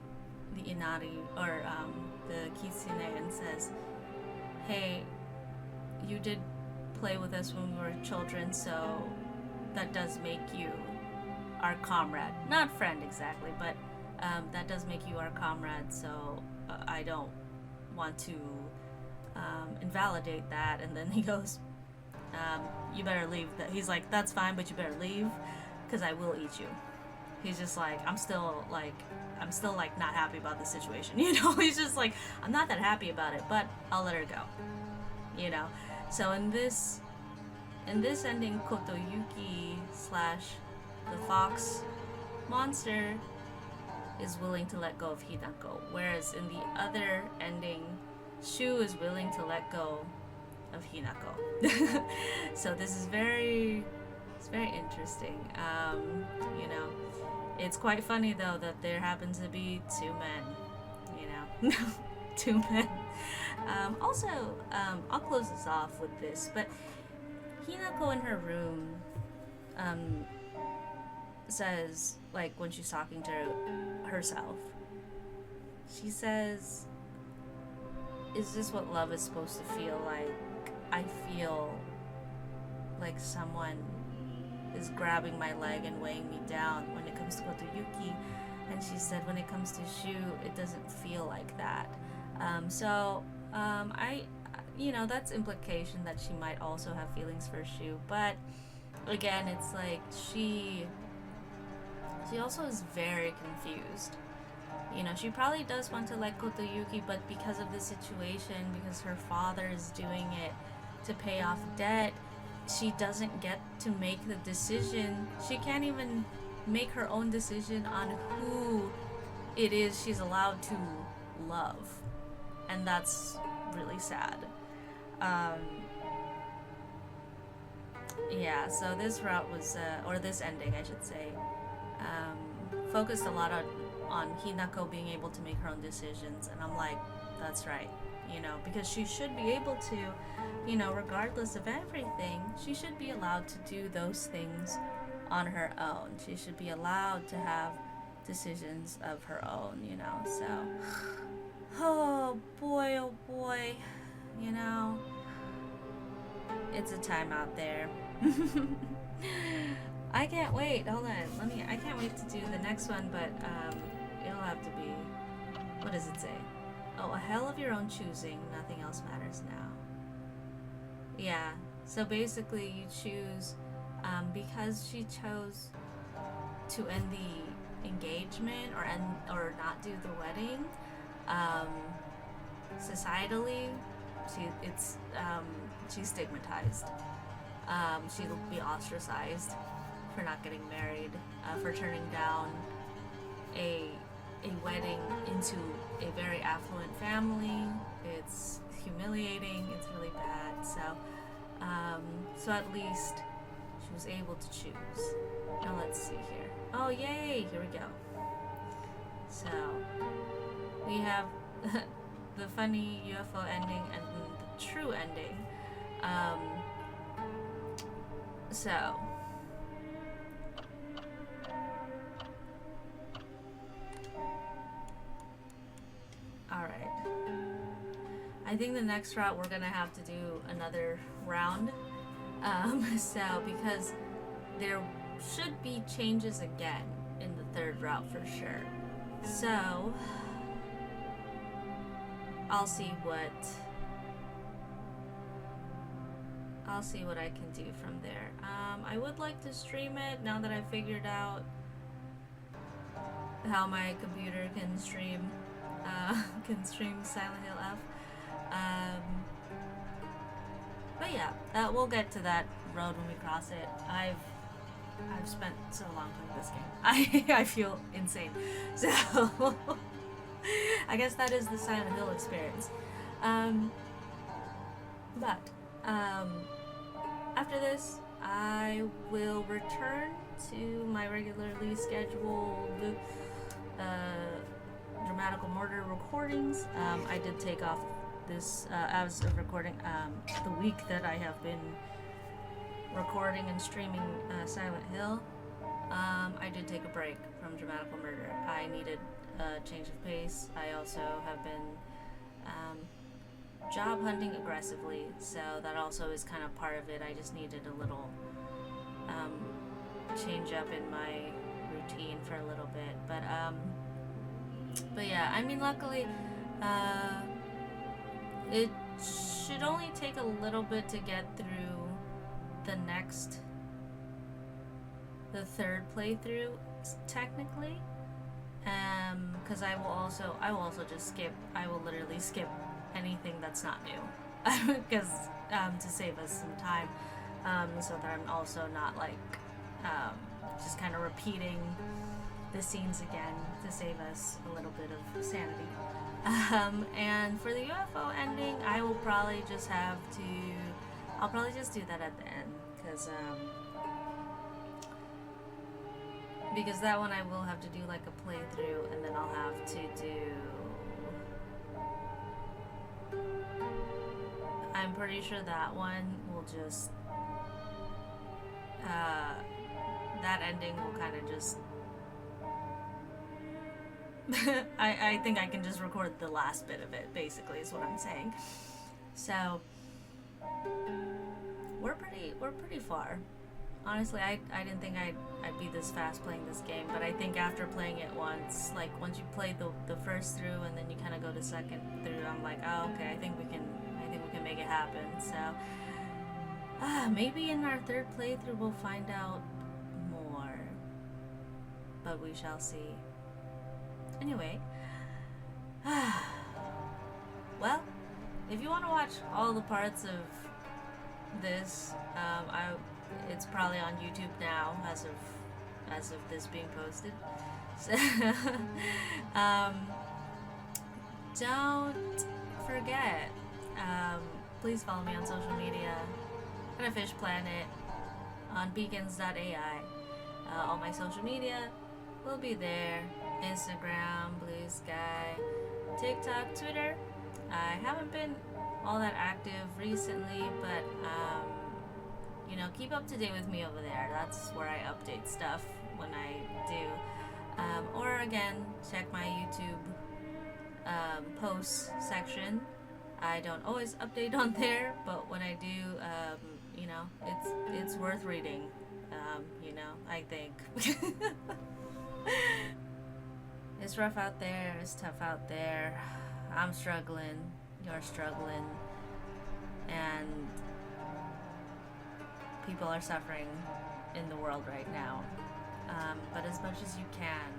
the Inari, or the Kitsune, and says, hey, you did play with us when we were children, so that does make you our comrade. Not friend exactly, but that does make you our comrade, so I don't want to invalidate that. And then he goes, you better leave. He's like, that's fine, but you better leave, because I will eat you. He's just like, I'm still like not happy about the situation, you know? He's just like, I'm not that happy about it, but I'll let her go, you know? So in this ending, Kotoyuki slash the fox monster is willing to let go of Hinako, whereas in the other ending, Shu is willing to let go of Hinako. So this is very interesting. You know, it's quite funny though that there happens to be two men, you know. Two men. Also, I'll close this off with this, but Hinako in her room says, like, when she's talking to herself, she says, is this what love is supposed to feel like? I feel like someone is grabbing my leg and weighing me down when it comes to Kotoyuki. And she said when it comes to Shu, it doesn't feel like that. You know, that's implication that she might also have feelings for Shu. But again, it's like she also is very confused. You know, she probably does want to like Kotoyuki, but because of the situation, because her father is doing it to pay off debt, she doesn't get to make the decision. She can't even make her own decision on who it is she's allowed to love. And that's really sad. Yeah, so this route was, or this ending, I should say, focused a lot on Hinako being able to make her own decisions. And I'm like, that's right, you know, because she should be able to, you know, regardless of everything, she should be allowed to do those things on her own. She should be allowed to have decisions of her own, you know. So, oh boy, you know, it's a time out there. I can't wait. Hold on. I can't wait to do the next one, but it'll have to be, what does it say? Oh, a hell of your own choosing. Nothing else matters now. Yeah. So basically you choose, because she chose to end the engagement or not do the wedding, societally she's stigmatized. She'll be ostracized for not getting married, for turning down a wedding into a very affluent family. It's humiliating, it's really bad. So at least she was able to choose. Now let's see here. Oh yay, here we go. So we have the funny UFO ending and the true ending. So alright. I think the next route we're gonna have to do another round. So because there should be changes again in the third route for sure. So I'll see what I can do from there. I would like to stream it now that I figured out how my computer can stream Silent Hill F. But yeah, we'll get to that road when we cross it. I've spent so long playing this game. I feel insane. So I guess that is the Silent Hill experience. But after this, I will return to my regularly scheduled dramatical murder recordings. I did take off this as of recording the week that I have been recording and streaming Silent Hill. I did take a break from dramatical murder. I needed a change of pace. I also have been job hunting aggressively, so that also is kind of part of it. I just needed a little change up in my routine for a little bit, but yeah, I mean, luckily it should only take a little bit to get through the third playthrough technically, because I will also just skip. I will literally skip anything that's not new, because to save us some time, so that I'm also not like just kind of repeating the scenes again, to save us a little bit of sanity. And for the UFO ending, I will probably just I'll probably just do that at the end, because that one I will have to do like a playthrough, and then I'll have to do, I'm pretty sure that one will just that ending will kind of just I think I can just record the last bit of it, basically, is what I'm saying. So we're pretty far. Honestly, I didn't think I'd be this fast playing this game, but I think after playing it once, like once you play the first through and then you kind of go to second through, I'm like, oh, okay, I think we can make it happen. So maybe in our third playthrough we'll find out more, but we shall see. Anyway, well, if you want to watch all the parts of this, it's probably on YouTube now as of this being posted. So, don't forget, please follow me on social media, at afishplanet, on beacons.ai. All my social media will be there. Instagram, Bluesky, TikTok, Twitter. I haven't been all that active recently, but you know, keep up to date with me over there. That's where I update stuff when I do. Or again, check my YouTube posts section. I don't always update on there, but when I do, you know, it's worth reading. You know, I think. It's rough out there, it's tough out there. I'm struggling, you're struggling, and people are suffering in the world right now. But as much as you can,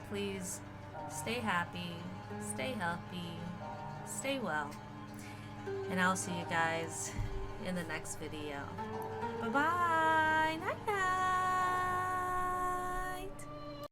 please stay happy, stay healthy, stay well, and I'll see you guys in the next video. Bye bye. Night night.